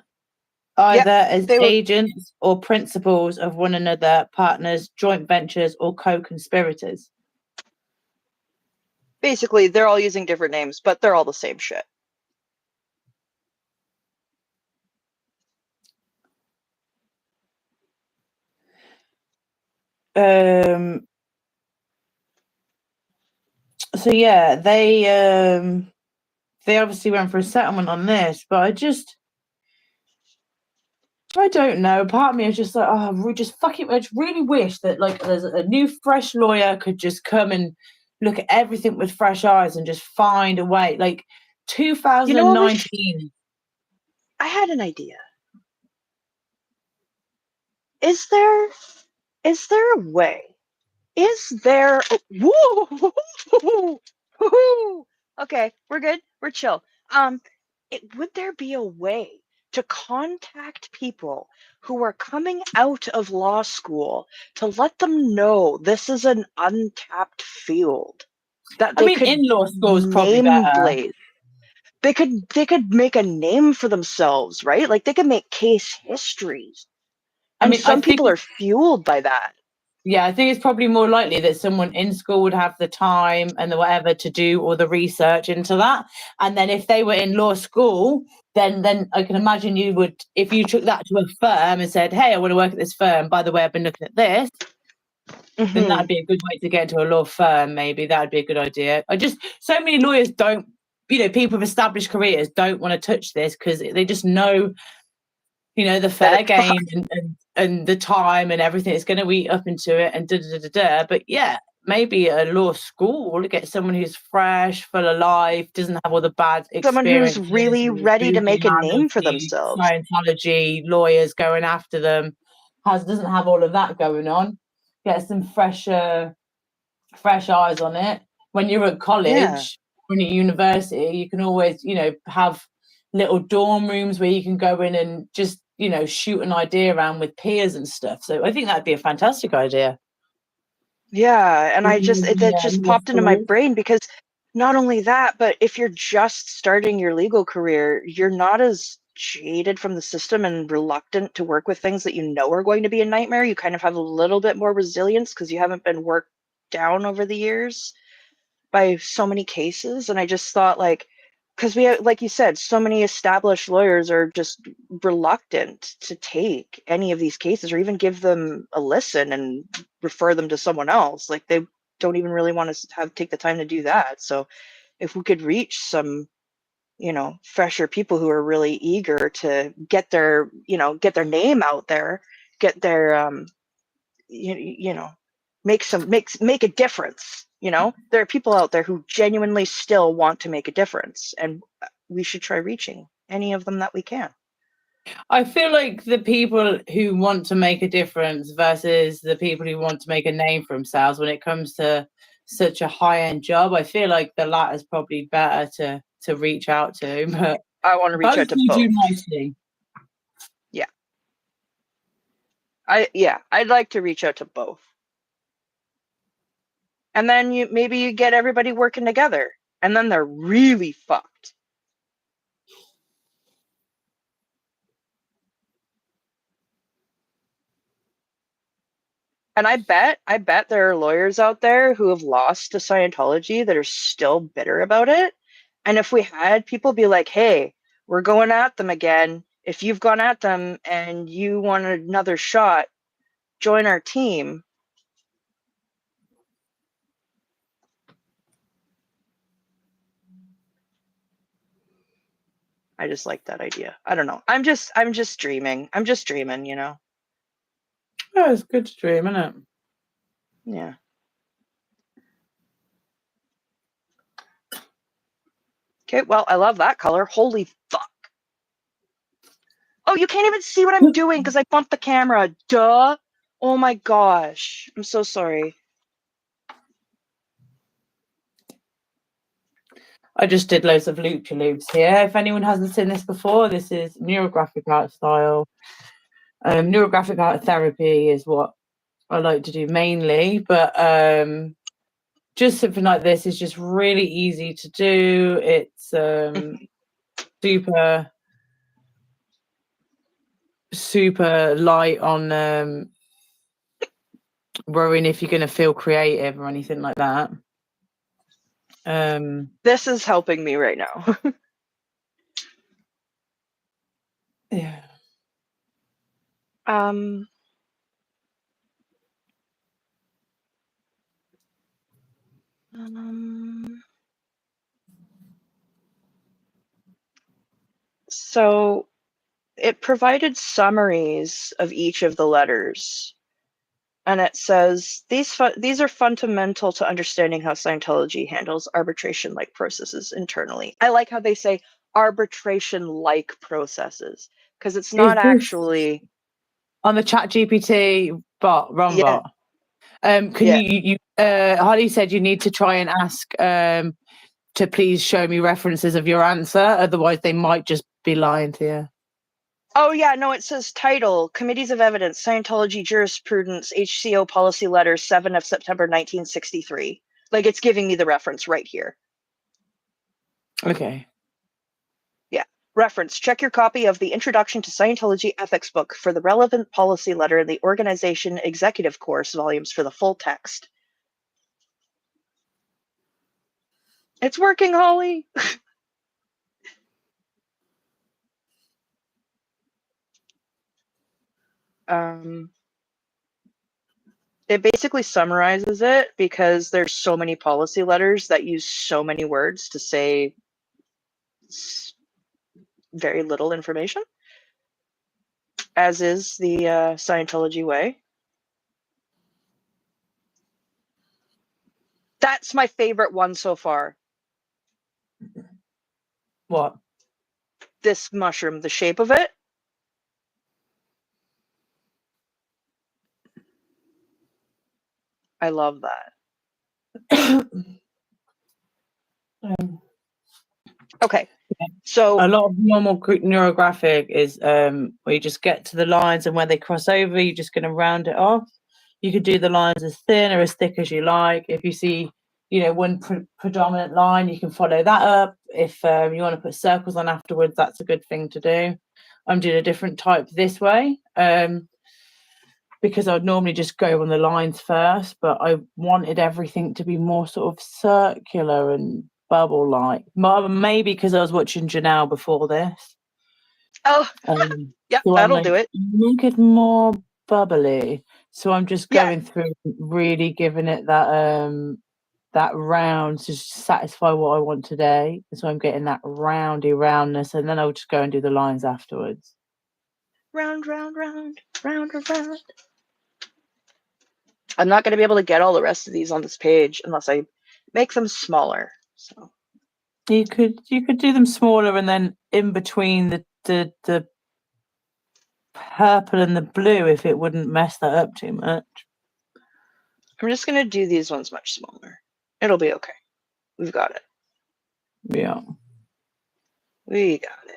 either as agents or principals of one another, partners, joint ventures, or co-conspirators. Basically, they're all using different names, but they're all the same shit. So yeah, they obviously went for a settlement on this, but I don't know. Part of me is just like, oh, we just fucking. I just really wish that like there's a new, fresh lawyer could just come and look at everything with fresh eyes and just find a way. Like 2019. I had an idea. Is there a way? Is there? Woo! Okay, we're good. We're chill. Would there be a way to contact people who are coming out of law school to let them know this is an untapped field? That they could in law school is probably better. They could make a name for themselves, right? Like they could make case histories. And some people are fueled by that. Yeah, I think it's probably more likely that someone in school would have the time and the whatever to do all the research into that. And then if they were in law school, then I can imagine you would, if you took that to a firm and said, hey, I want to work at this firm, by the way, I've been looking at this, then that'd be a good way to get into a law firm. Maybe that would be a good idea. So many lawyers don't, people with established careers don't want to touch this because they just know, the fair game and the time and everything is going to eat up into it and But yeah, maybe a law school to get someone who's fresh, full of life, doesn't have all the bad experience. Someone who's really ready to make a name for themselves. Scientology, lawyers going after them, doesn't have all of that going on. Get some fresh eyes on it. When you're at college, when you're at university, you can always, have little dorm rooms where you can go in and just, shoot an idea around with peers and stuff. So I think that'd be a fantastic idea. Yeah, and that Yeah, just more popped into my fluid. brain because not only that, but if you're just starting your legal career, you're not as jaded from the system and reluctant to work with things that you know are going to be a nightmare. You kind of have a little bit more resilience because you haven't been worked down over the years by so many cases. And I just thought, like, because we have, like you said, so many established lawyers are just reluctant to take any of these cases or even give them a listen and refer them to someone else. Like, they don't even really want to take the time to do that. So if we could reach some, fresher people who are really eager to get their name out there, get their you know make a difference. There are people out there who genuinely still want to make a difference, and we should try reaching any of them that we can. I feel like the people who want to make a difference versus the people who want to make a name for themselves, when it comes to such a high-end job, I feel like the latter is probably better to reach out to. But I want to reach both out to you do both. nicely. Yeah, I'd like to reach out to both, and then maybe you get everybody working together, and then they're really fucked. And I bet there are lawyers out there who have lost to Scientology that are still bitter about it. And if we had people be like, hey, we're going at them again. If you've gone at them and you want another shot, join our team. I just like that idea. I don't know. I'm just dreaming. I'm just dreaming. Oh, it's good to dream, isn't it? Yeah. Okay, well, I love that color. Holy fuck. Oh, you can't even see what I'm doing because I bumped the camera. Duh. Oh my gosh. I'm so sorry. I just did loads of loop-to-loops here. If anyone hasn't seen this before, this is neurographic art style. Neurographic art therapy is what I like to do mainly, but just something like this is just really easy to do. It's super light on worrying if you're going to feel creative or anything like that. This is helping me right now. Yeah. So it provided summaries of each of the letters. And it says, these are fundamental to understanding how Scientology handles arbitration-like processes internally. I like how they say arbitration-like processes, because it's not actually... On the ChatGPT bot, Ron Yeah. bot. Holly said you need to try and ask to please show me references of your answer, otherwise they might just be lying to you. Oh, yeah, no, it says title, Committees of Evidence, Scientology Jurisprudence, HCO Policy Letter 7 of September 1963. Like, it's giving me the reference right here. Okay. Yeah. Reference, check your copy of the Introduction to Scientology Ethics book for the relevant policy letter in the Organization Executive Course volumes for the full text. It's working, Holly! It basically summarizes it because there's so many policy letters that use so many words to say very little information, as is the Scientology way. That's my favorite one so far. What? This mushroom, the shape of it. I love that. Okay, so a lot of normal neurographic is where you just get to the lines, and where they cross over, you're just going to round it off. You could do the lines as thin or as thick as you like. If you see, one predominant line, you can follow that up. If you want to put circles on afterwards, that's a good thing to do. I'm doing a different type this way because I would normally just go on the lines first, but I wanted everything to be more sort of circular and bubble-like. Maybe because I was watching Janelle before this. Oh, yeah, So that'll do it. Make it more bubbly. So I'm just going through, really giving it that round to satisfy what I want today. So I'm getting that roundness, and then I'll just go and do the lines afterwards. Round, round, round, round, round. I'm not going to be able to get all the rest of these on this page unless I make them smaller. So you could do them smaller, and then in between the purple and the blue, if it wouldn't mess that up too much. I'm just going to do these ones much smaller. It'll be okay. We've got it. Yeah. We got it.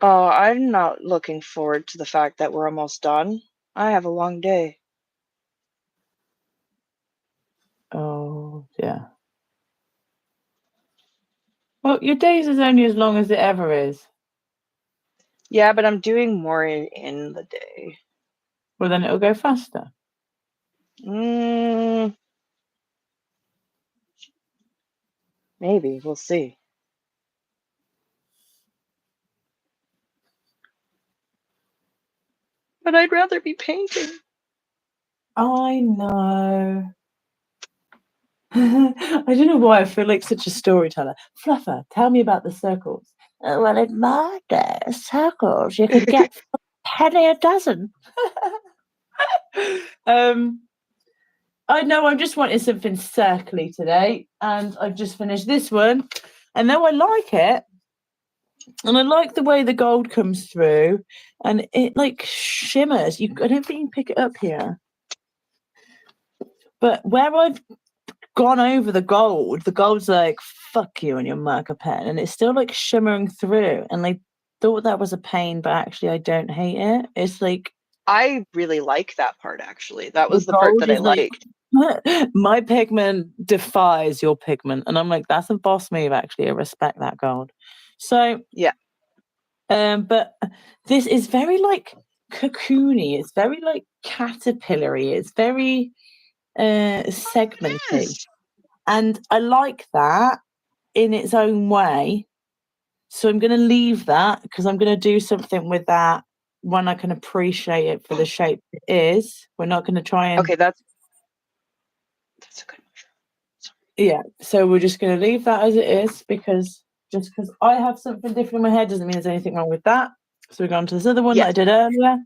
Oh, I'm not looking forward to the fact that we're almost done. I have a long day. Oh, yeah. Well, your days is only as long as it ever is. Yeah, but I'm doing more in the day. Well, then it'll go faster. Maybe. We'll see. But I'd rather be painting. I know. I don't know why I feel like such a storyteller. Fluffer, tell me about the circles. Well, in my day, circles, you could get a penny a dozen. I know I'm just wanting something circly today, and I've just finished this one, and though I like it, and I like the way the gold comes through, and it like shimmers. I don't think you can pick it up here, but where I've gone over the gold's like, fuck you and your marker pen, and it's still like shimmering through, and I thought that was a pain, but actually I don't hate it. It's like, I really like that part, actually. That was the part that I liked. My pigment defies your pigment, and I'm like, that's a boss move, actually. I respect that gold. So yeah, but this is very like cocoony, it's very like caterpillary, it's very segmenty, and I like that in its own way. So I'm going to leave that because I'm going to do something with that when I can appreciate it for the shape it is. We're not going to try and... Okay, that's a good one. Yeah, so we're just going to leave that as it is, because just because I have something different in my head doesn't mean there's anything wrong with that. So we're going to this other one that I did earlier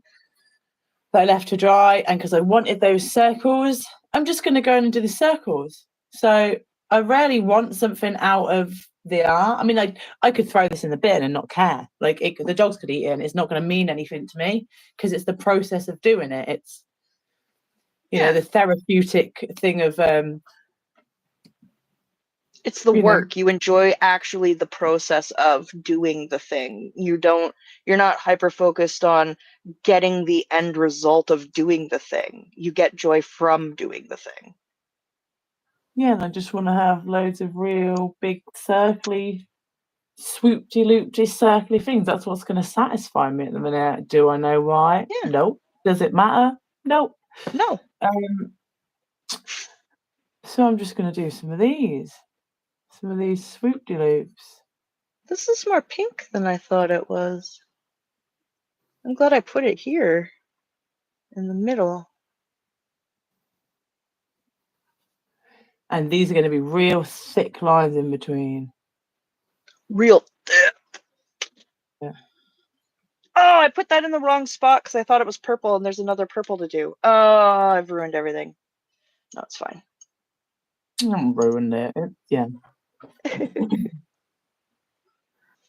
that I left to dry, and because I wanted those circles, I'm just going to go in and do the circles. So I rarely want something out of the art. I mean, I could throw this in the bin and not care. Like, the dogs could eat it, and it's not going to mean anything to me because it's the process of doing it. It's, you know, the therapeutic thing of it's the work. You enjoy actually the process of doing the thing. You're not hyper focused on getting the end result of doing the thing. You get joy from doing the thing. Yeah, and I just want to have loads of real big circly, swoop-de-loop-de circly things. That's what's going to satisfy me at the minute. Do I know why? Yeah. Nope. Does it matter? Nope. No. So I'm just going to do some of these swoop-de-loops. This is more pink than I thought it was. I'm glad I put it here in the middle. And these are going to be real thick lines in between. Real thick. Yeah. Oh, I put that in the wrong spot because I thought it was purple, and there's another purple to do. Oh, I've ruined everything. No, it's fine. I ruined it. Yeah.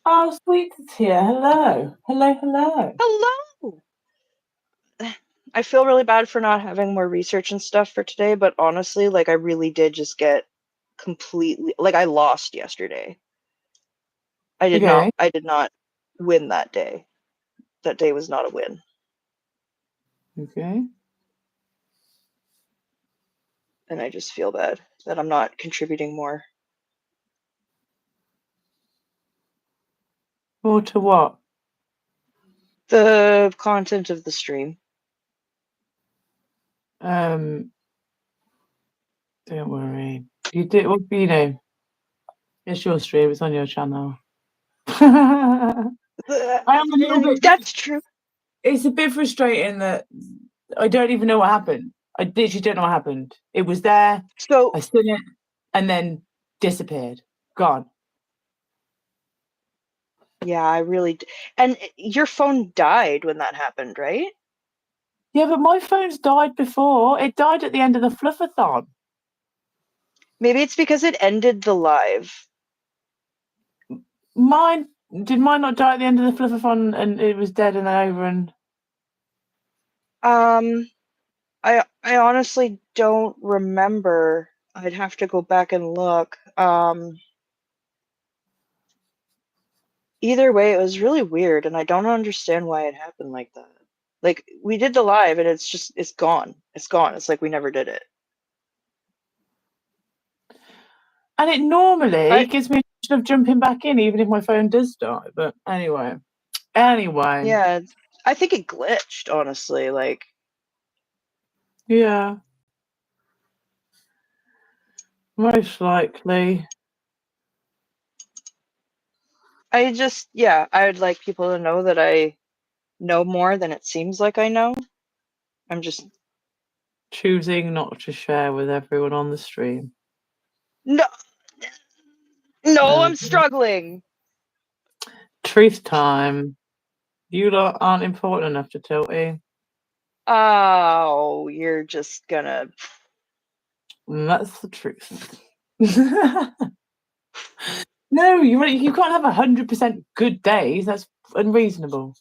Oh, Sweet's here. Hello. Hello. I feel really bad for not having more research and stuff for today, but honestly, like, I really did just get completely, like, I lost yesterday. I did Okay. not win that day. That day was not a win. Okay. And I just feel bad that I'm not contributing more. More to what? The content of the stream. Don't worry. You did what you know. It's your stream, it's on your channel. I am a little bit. That's true. It's a bit frustrating that I don't even know what happened. I literally don't know what happened. It was there, So I seen it, and then disappeared. Gone. yeah, I really and your phone died when that happened, right? Yeah, but my phone's died before. It died at the end of the Fluffathon. Maybe it's because it ended the live. Mine did mine not die at the end of the Fluffathon and it was dead and over and I honestly don't remember. I'd have to go back and look. Either way, it was really weird, and I don't understand why it happened like that. Like, we did the live, and it's gone. It's gone. It's like we never did it. it normally I gives me a option of jumping back in even if my phone does die. But anyway. yeah, I think it glitched, honestly. Like, Yeah. Most likely. I would like people to know that I know more than it seems like I know. I'm just Choosing not to share with everyone on the stream. no, I'm struggling. Truth time. You lot aren't important enough to Tilty. Oh, you're just gonna. And that's the truth. No, you can't have 100% good days. That's unreasonable.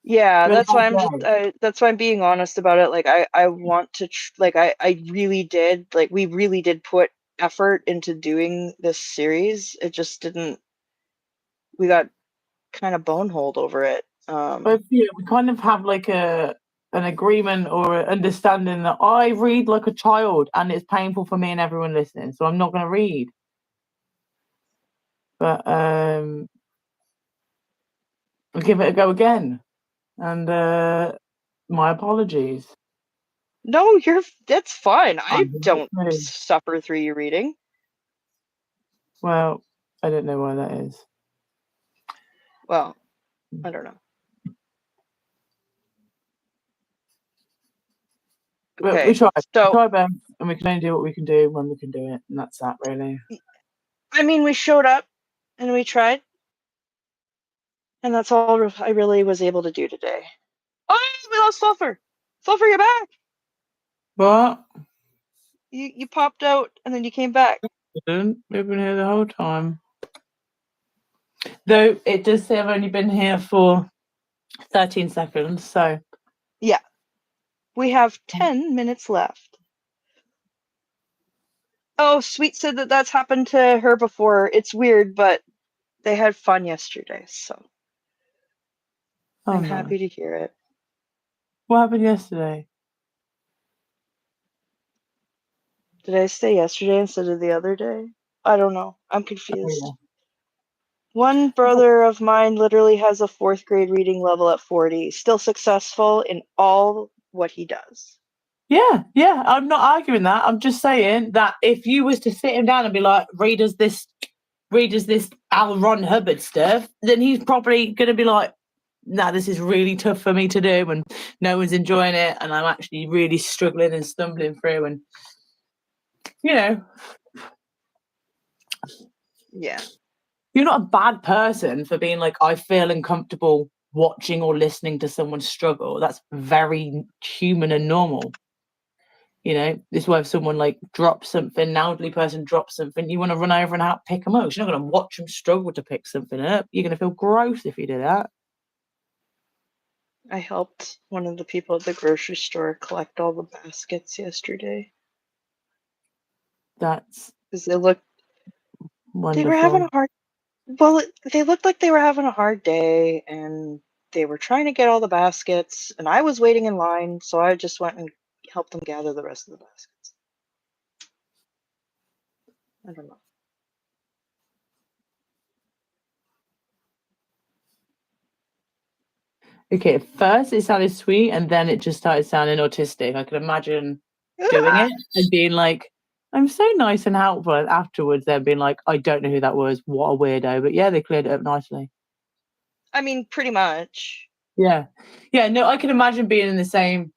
Yeah, You had a that's why bad day. that's why I'm being honest about it. Like I want to like I really did like we really did put effort into doing this series. It just didn't. We got kind of bonehold over it. But yeah, we kind of have like an agreement or an understanding that I read like a child and it's painful for me and everyone listening, so I'm not going to read. But I'll give it a go again. And my apologies. No, that's fine. I I'm don't really- suffer through you reading. Well, I don't know why that is. Well, I don't know. But Okay, we try. so We try best, and we can only do what we can do when we can do it, and that's that, really. I mean, we showed up and we tried, and that's all I really was able to do today. Oh, we lost Fluffer. Fluffer, you're back. But You popped out and then you came back. we've been here the whole time. Though it does say I've only been here for 13 seconds, so Yeah. We have 10 minutes left. Oh, Sweet said that that's happened to her before. It's weird, but they had fun yesterday, so I'm no. happy to hear it. What happened yesterday? Did I say yesterday instead of the other day? I don't know. I'm confused. Oh, One brother of mine literally has a 4th grade reading level at 40, still successful in all what he does. yeah, I'm not arguing that. I'm just saying that if you was to sit him down and be like, read us this Al Ron Hubbard stuff, then he's probably going to be like, nah, this is really tough for me to do and no one's enjoying it and I'm actually really struggling and stumbling through and, you know. Yeah. You're not a bad person for being like, I feel uncomfortable watching or listening to someone struggle. That's very human and normal. You know, this is why if someone like drops something, an elderly person drops something, you want to run over and help pick them up. You're not going to watch them struggle to pick something up. You're going to feel gross if you do that. I helped one of the people at the grocery store collect all the baskets yesterday. That's Because they were having wonderful. a hard Well, they looked like they were having a hard day, and they were trying to get all the baskets, and I was waiting in line, so I just went and helped them gather the rest of the baskets. I don't know. Okay, at first it sounded sweet, and then it just started sounding autistic. I could imagine doing it and being like, I'm so nice and helpful, and afterwards they're being like, I don't know who that was, what a weirdo. But yeah, they cleared it up nicely. I mean, pretty much. Yeah. Yeah, no, I can imagine being in the same.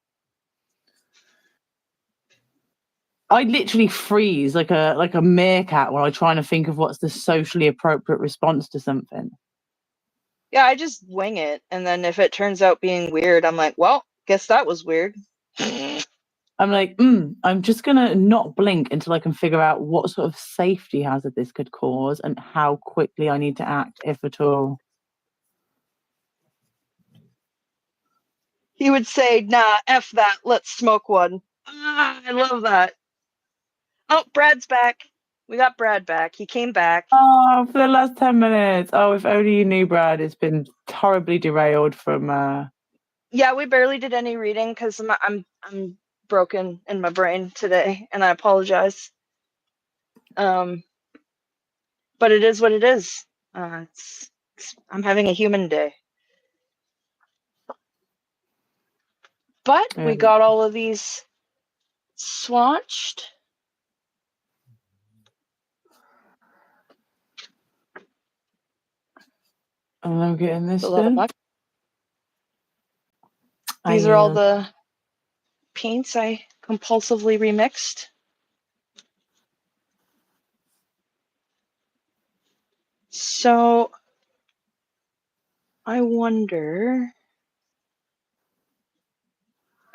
I literally freeze like a meerkat when I'm trying to think of what's the socially appropriate response to something. Yeah, I just wing it, and then if it turns out being weird, I'm like, well, guess that was weird. I'm like, I'm just gonna not blink until I can figure out what sort of safety hazard this could cause and how quickly I need to act, if at all. He would say, nah, F that, let's smoke one. I love that. Oh, Brad's back. We got Brad back. He came back. Oh, for the last 10 minutes. Oh, if only you knew, Brad. It's been horribly derailed from. Yeah, we barely did any reading because I'm broken in my brain today, and I apologize. But it is what it is. I'm having a human day. But we got all of these swatched. I'm getting this A lot of done. luck. These are all the paints I compulsively remixed. So I wonder.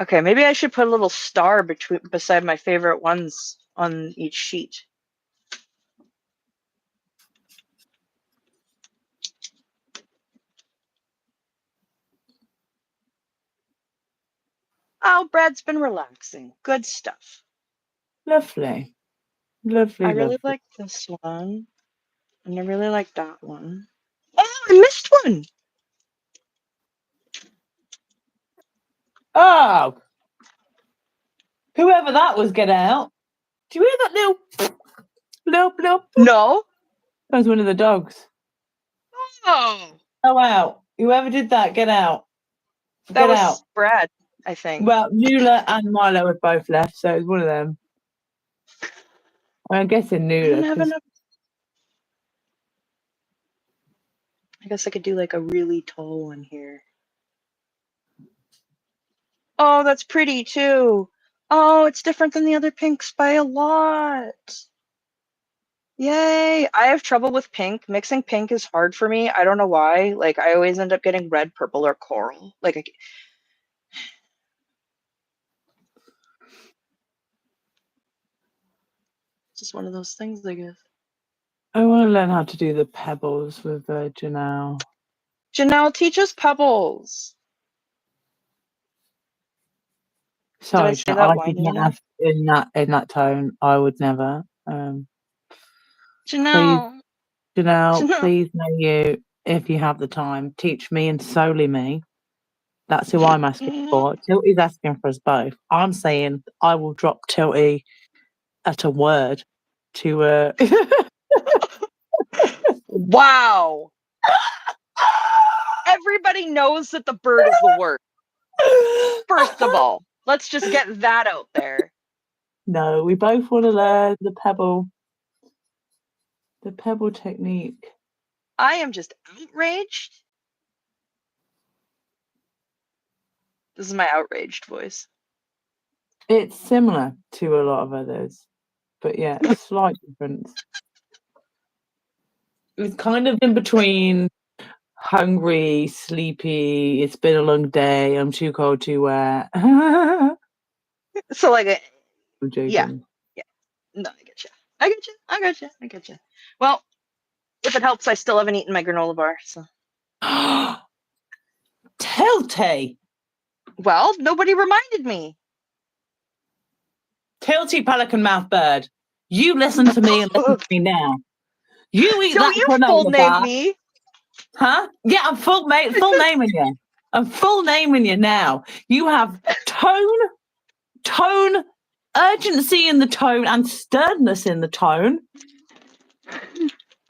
Okay, maybe I should put a little star beside my favorite ones on each sheet. Oh, Brad's been relaxing. Good stuff. Lovely. Lovely, I really lovely. like this one, and I really like that one. Oh, I missed one. Oh! Whoever that was, get out. Do you hear that little bloop? No. That was one of the dogs. Oh. Oh, wow. Whoever did that, get out. That was out. Brad, I think. Well, Nuala and Milo have both left, so it's one of them. I'm guessing Nuala. I guess I could do like a really tall one here. Oh, that's pretty too. Oh, it's different than the other pinks by a lot. Yay! I have trouble with pink. Mixing pink is hard for me. I don't know why. Like, I always end up getting red, purple, or coral. Like, it's just one of those things, I guess. I want to learn how to do the pebbles with Janelle. Janelle, teach us pebbles. Sorry, Did I say I that did whiny not enough? ask in that tone. I would never. Please, Janelle. Janelle, Janelle. please may you, if you have the time, teach me and solely me. That's who I'm asking for. Tilty's asking for us both. I'm saying I will drop Tilty at a word to Wow. Everybody knows that the bird is the word. First of all, let's just get that out there. No, we both want to learn the pebble technique. I am just outraged. This is my outraged voice. It's similar to a lot of others, but yeah, slight difference. It's kind of in between hungry, sleepy, it's been a long day, I'm too cold to wear. So, like, I'm joking. Yeah. No, I get you. Well, if it helps, I still haven't eaten my granola bar, so. Tilty! Well, nobody reminded me. Tilty pelican mouth bird, you listen to me and listen to me now. You eat Don't that you full granola name bar. me? Huh? Yeah, I'm full naming you. I'm full naming you now. You have tone, urgency in the tone, and sternness in the tone,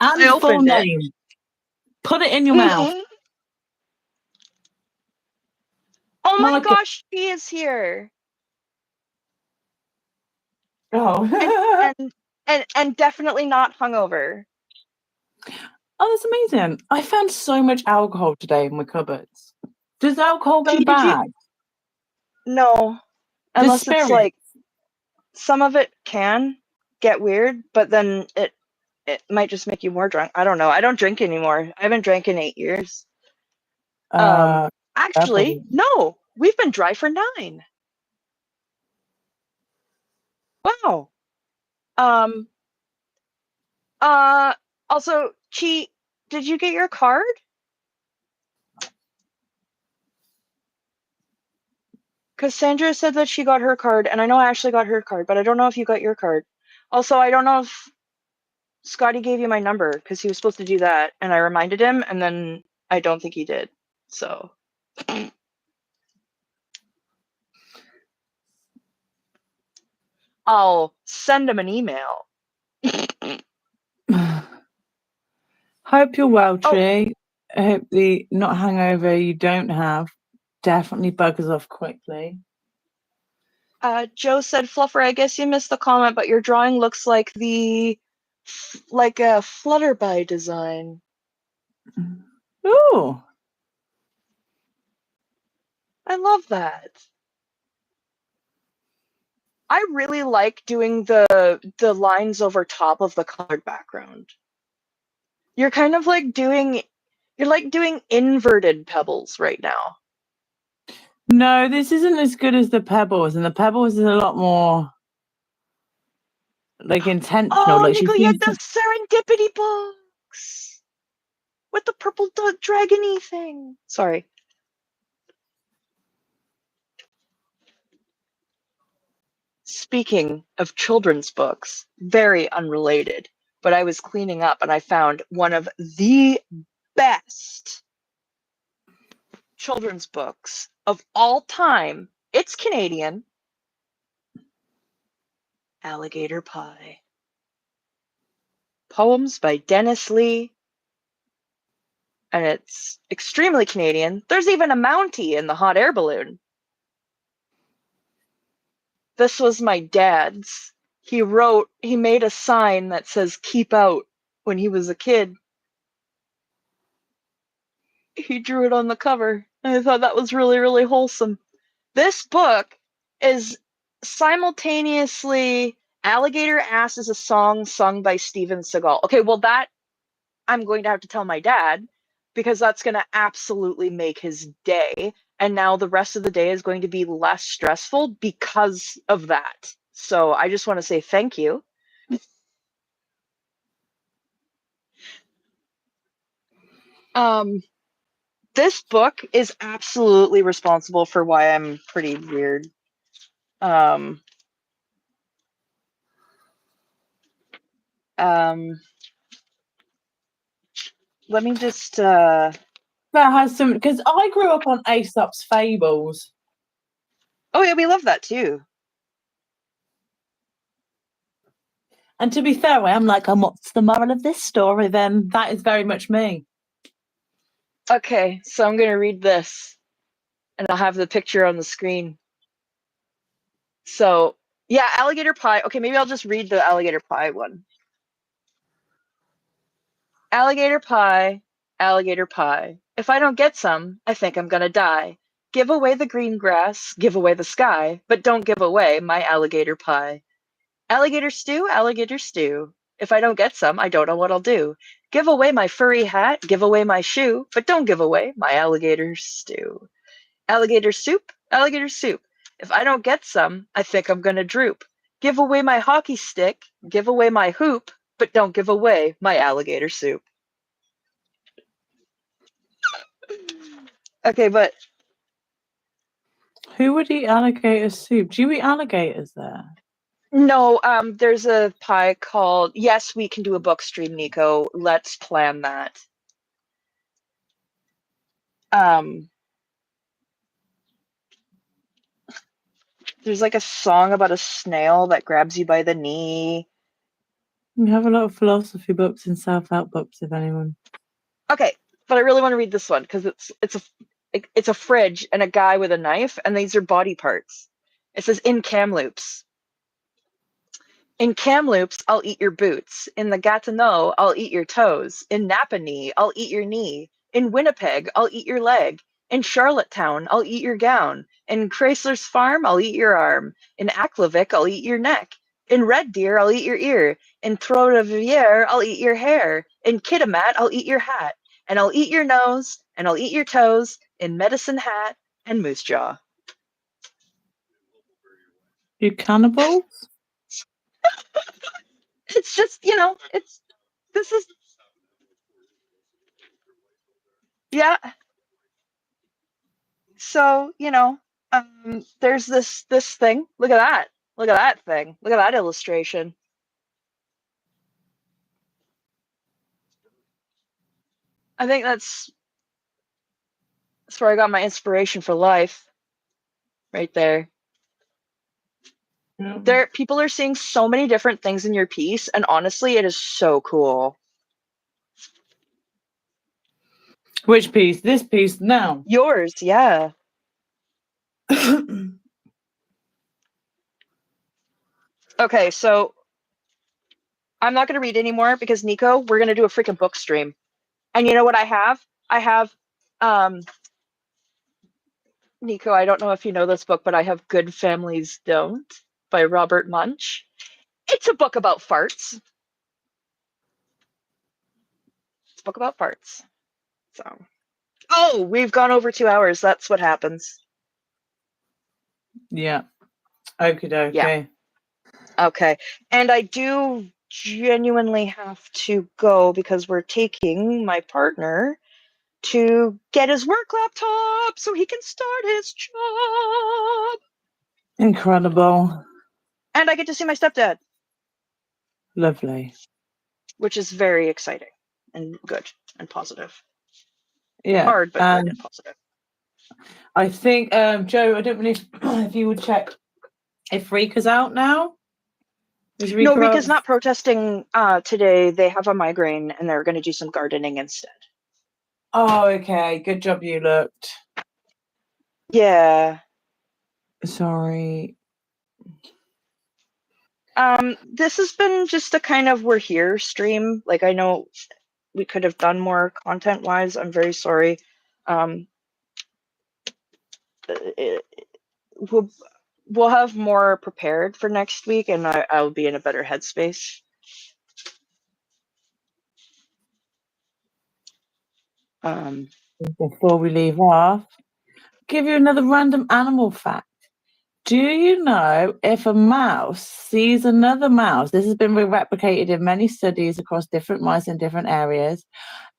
I and full opened it. name. Put it in your mouth. Oh my Monica. gosh, she is here. Oh. And definitely not hungover. Oh, that's amazing. I found so much alcohol today in my cupboards. Does alcohol go Did you? bad? No, The unless it's spirit. like some of it can get weird, but then it might just make you more drunk. I don't know. I don't drink anymore. I haven't drank in 8 years. That Actually, probably. no. We've been dry for 9. Wow. Um. Also, Chi, did you get your card? Because Sandra said that she got her card, and I know Ashley got her card, but I don't know if you got your card. Also, I don't know if Scotty gave you my number because he was supposed to do that, and I reminded him, and then I don't think he did. So. I'll send him an email. Hope you're well, Oh, Tree. I hope the not hangover you don't have definitely buggers off quickly. Joe said, Fluffer, I guess you missed the comment, but your drawing looks like a Flutterby design. Ooh. I love that. I really like doing the lines over top of the colored background. You're kind of like doing inverted pebbles right now. No, this isn't as good as the pebbles, and the pebbles is a lot more like intentional. Oh, Like she Nico, you had seems the to. serendipity books with the purple dragony thing. Sorry. Speaking of children's books, very unrelated, but I was cleaning up and I found one of the best children's books of all time. It's Canadian. Alligator Pie. Poems by Dennis Lee. And it's extremely Canadian. There's even a Mountie in the hot air balloon. This was my dad's. He made a sign that says keep out when he was a kid. He drew it on the cover. And I thought that was really, really wholesome. This book is simultaneously Alligator Ass is a song sung by Steven Seagal. Okay, well, that I'm going to have to tell my dad because that's going to absolutely make his day. And now the rest of the day is going to be less stressful because of that. So I just want to say thank you. This book is absolutely responsible for why I'm pretty weird. Um, let me just That has some, because I grew up on Aesop's Fables. Oh yeah, we love that too. And to be fair, I'm like, what's the moral of this story then? That is very much me. Okay, so I'm gonna read this and I'll have the picture on the screen. So yeah, alligator pie. Okay, maybe I'll just read the alligator pie one. Alligator pie, alligator pie. If I don't get some, I think I'm gonna die. Give away the green grass, give away the sky, but don't give away my alligator pie. Alligator stew, alligator stew. If I don't get some, I don't know what I'll do. Give away my furry hat, give away my shoe, but don't give away my alligator stew. Alligator soup, alligator soup. If I don't get some, I think I'm gonna droop. Give away my hockey stick, give away my hoop, but don't give away my alligator soup. Okay, but Who would eat alligator soup? Do you eat alligators there? No, there's a pie called Yes, We Can Do a Book Stream, Nico. Let's plan that. Um, there's like a song about a snail that grabs you by the knee. We have a lot of philosophy books and self-help books, if anyone. Okay, but I really want to read this one because it's a fridge and a guy with a knife, and these are body parts. It says in Kamloops. In Kamloops, I'll eat your boots. In the Gatineau, I'll eat your toes. In Napanee, I'll eat your knee. In Winnipeg, I'll eat your leg. In Charlottetown, I'll eat your gown. In Chrysler's Farm, I'll eat your arm. In Aklavik, I'll eat your neck. In Red Deer, I'll eat your ear. In Trois-Rivières, I'll eat your hair. In Kitimat, I'll eat your hat. And I'll eat your nose, and I'll eat your toes. In Medicine Hat and Moose Jaw. You cannibals? It's just, this is, yeah. So, there's this thing. Look at that. Look at that thing. Look at that illustration. I think that's where I got my inspiration for life. Right there. Yeah. People are seeing so many different things in your piece, and honestly, it is so cool. Which piece? This piece now. Yours, yeah. Okay, so I'm not going to read anymore because Nico, we're going to do a freaking book stream. And you know what I have? I have Nico, I don't know if you know this book, but I have Good Families Don't by Robert Munch. It's a book about farts. It's a book about farts. So, oh, we've gone over 2 hours. That's what happens. Yeah. Okie dokie. Yeah. Okay. And I do genuinely have to go because we're taking my partner to get his work laptop so he can start his job. Incredible. And I get to see my stepdad. Lovely. Which is very exciting and good and positive. Yeah. Hard, but good and positive. I think, Joe, I don't know if you would check if Rika's out now. Is Rika No, Rika's out? not protesting today. They have a migraine and they're going to do some gardening instead. Oh, okay. Good job you looked. Yeah. Sorry. This has been just a kind of we're here stream. Like, I know we could have done more content wise. I'm very sorry. We'll have more prepared for next week, and I'll be in a better headspace. Before we leave off, give you another random animal fact. Do you know if a mouse sees another mouse? This has been replicated in many studies across different mice in different areas.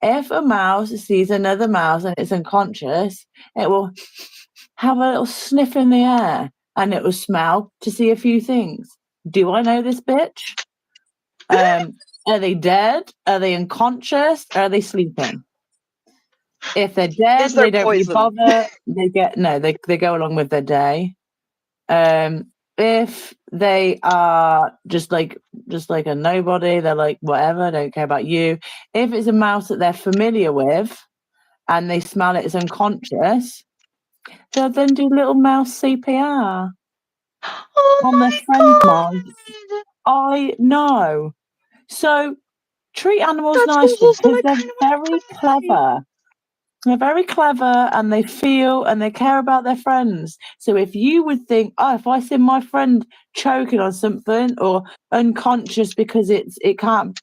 If a mouse sees another mouse and it's unconscious, it will have a little sniff in the air and it will smell to see a few things. Do I know this bitch? Are they dead? Are they unconscious? Are they sleeping? If they're dead, Is there they don't really poison? bother. They go along with their day. If they are just like a nobody, they're like whatever, don't care about you. If it's a mouse that they're familiar with and they smell it as unconscious, they'll then do little mouse CPR Oh on their my friend's mouse. god! I know. So treat animals That's nicely also because I they're kind of want very to cry. clever. They're very clever and they feel and they care about their friends. So if you would think, oh, if I see my friend choking on something or unconscious because they can't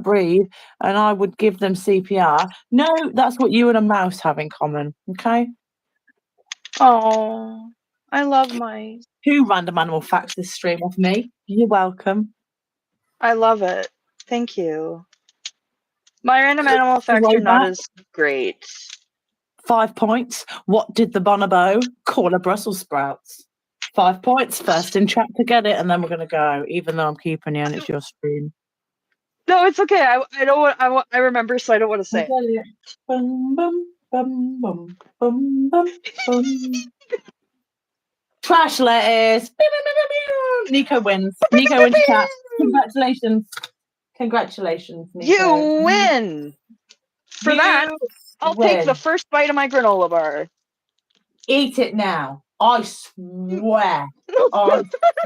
breathe, and I would give them CPR, no, that's what you and a mouse have in common. Okay. Oh, I love mice. 2 random animal facts this stream off me. You're welcome. I love it. Thank you. My random animal The facts are not robot, as great. 5 points. What did the bonobo call a Brussels sprouts? 5 points. First in chat to get it, and then we're going to go, even though I'm keeping you and it's your screen. No, it's okay. I don't want. I remember, so I don't want to say it. Bum, bum, bum, bum, bum, bum, bum. Trash letters. Nico wins. Nico wins chat. Congratulations. Congratulations, Nico. You win. For that, I'll take the first bite of my granola bar. Eat it now. I swear. I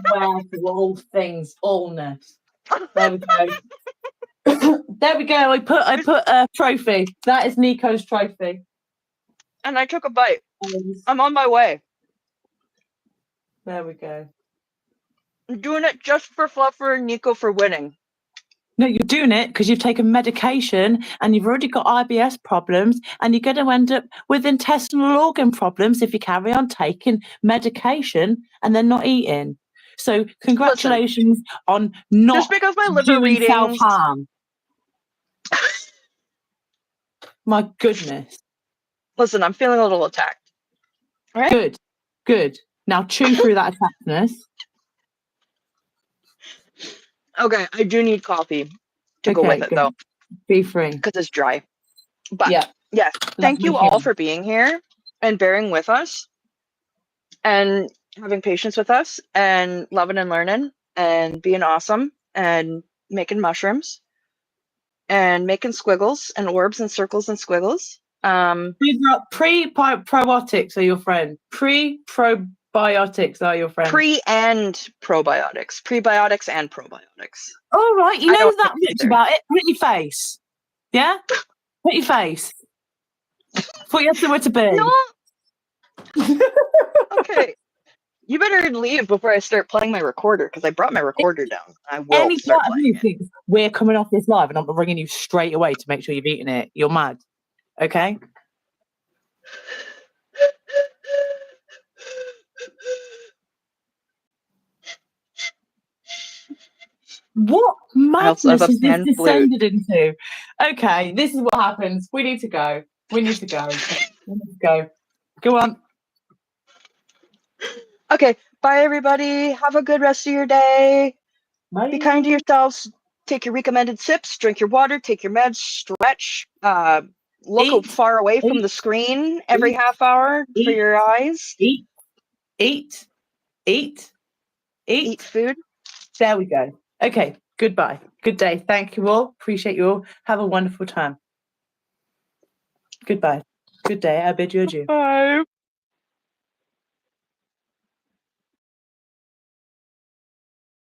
swear to all things allness. There we go. There we go. I put a trophy. That is Nico's trophy. And I took a bite. I'm on my way. There we go. I'm doing it just for Fluffer and Nico for winning. No, you're doing it because you've taken medication and you've already got IBS problems, and you're going to end up with intestinal organ problems if you carry on taking medication and then not eating. So congratulations on not just because my liver doing readings... self-harm. My goodness. Listen, I'm feeling a little attacked. All right? Good, good. Now chew through that attackedness. Okay, I do need coffee to go with it, though. Be free. Because it's dry. But, yeah, thank you all for being here and bearing with us and having patience with us and loving and learning and being awesome and making mushrooms and making squiggles and orbs and circles and squiggles. Pre-probiotics are your friend. Pre-probiotics are your friend. Pre and probiotics. Prebiotics and probiotics. All right, you know that much about it. Put your face. Yeah? Put your face. Thought you had somewhere to be. No. Okay. You better leave before I start playing my recorder, because I brought my recorder down. I will Any start part of you thinks we're coming off this live and I'm ringing you straight away to make sure you've eaten it. You're mad. Okay? What madness has this descended into? Okay, this is what happens. We need to go. We need to go. We need to go. Go on. Okay, bye everybody. Have a good rest of your day. Bye. Be kind to yourselves. Take your recommended sips. Drink your water. Take your meds. Stretch. Look far away from the screen every half hour for your eyes. Eat food. There we go. Okay, goodbye. Good day. Thank you all. Appreciate you all. Have a wonderful time. Goodbye. Good day. I bid you adieu. Bye.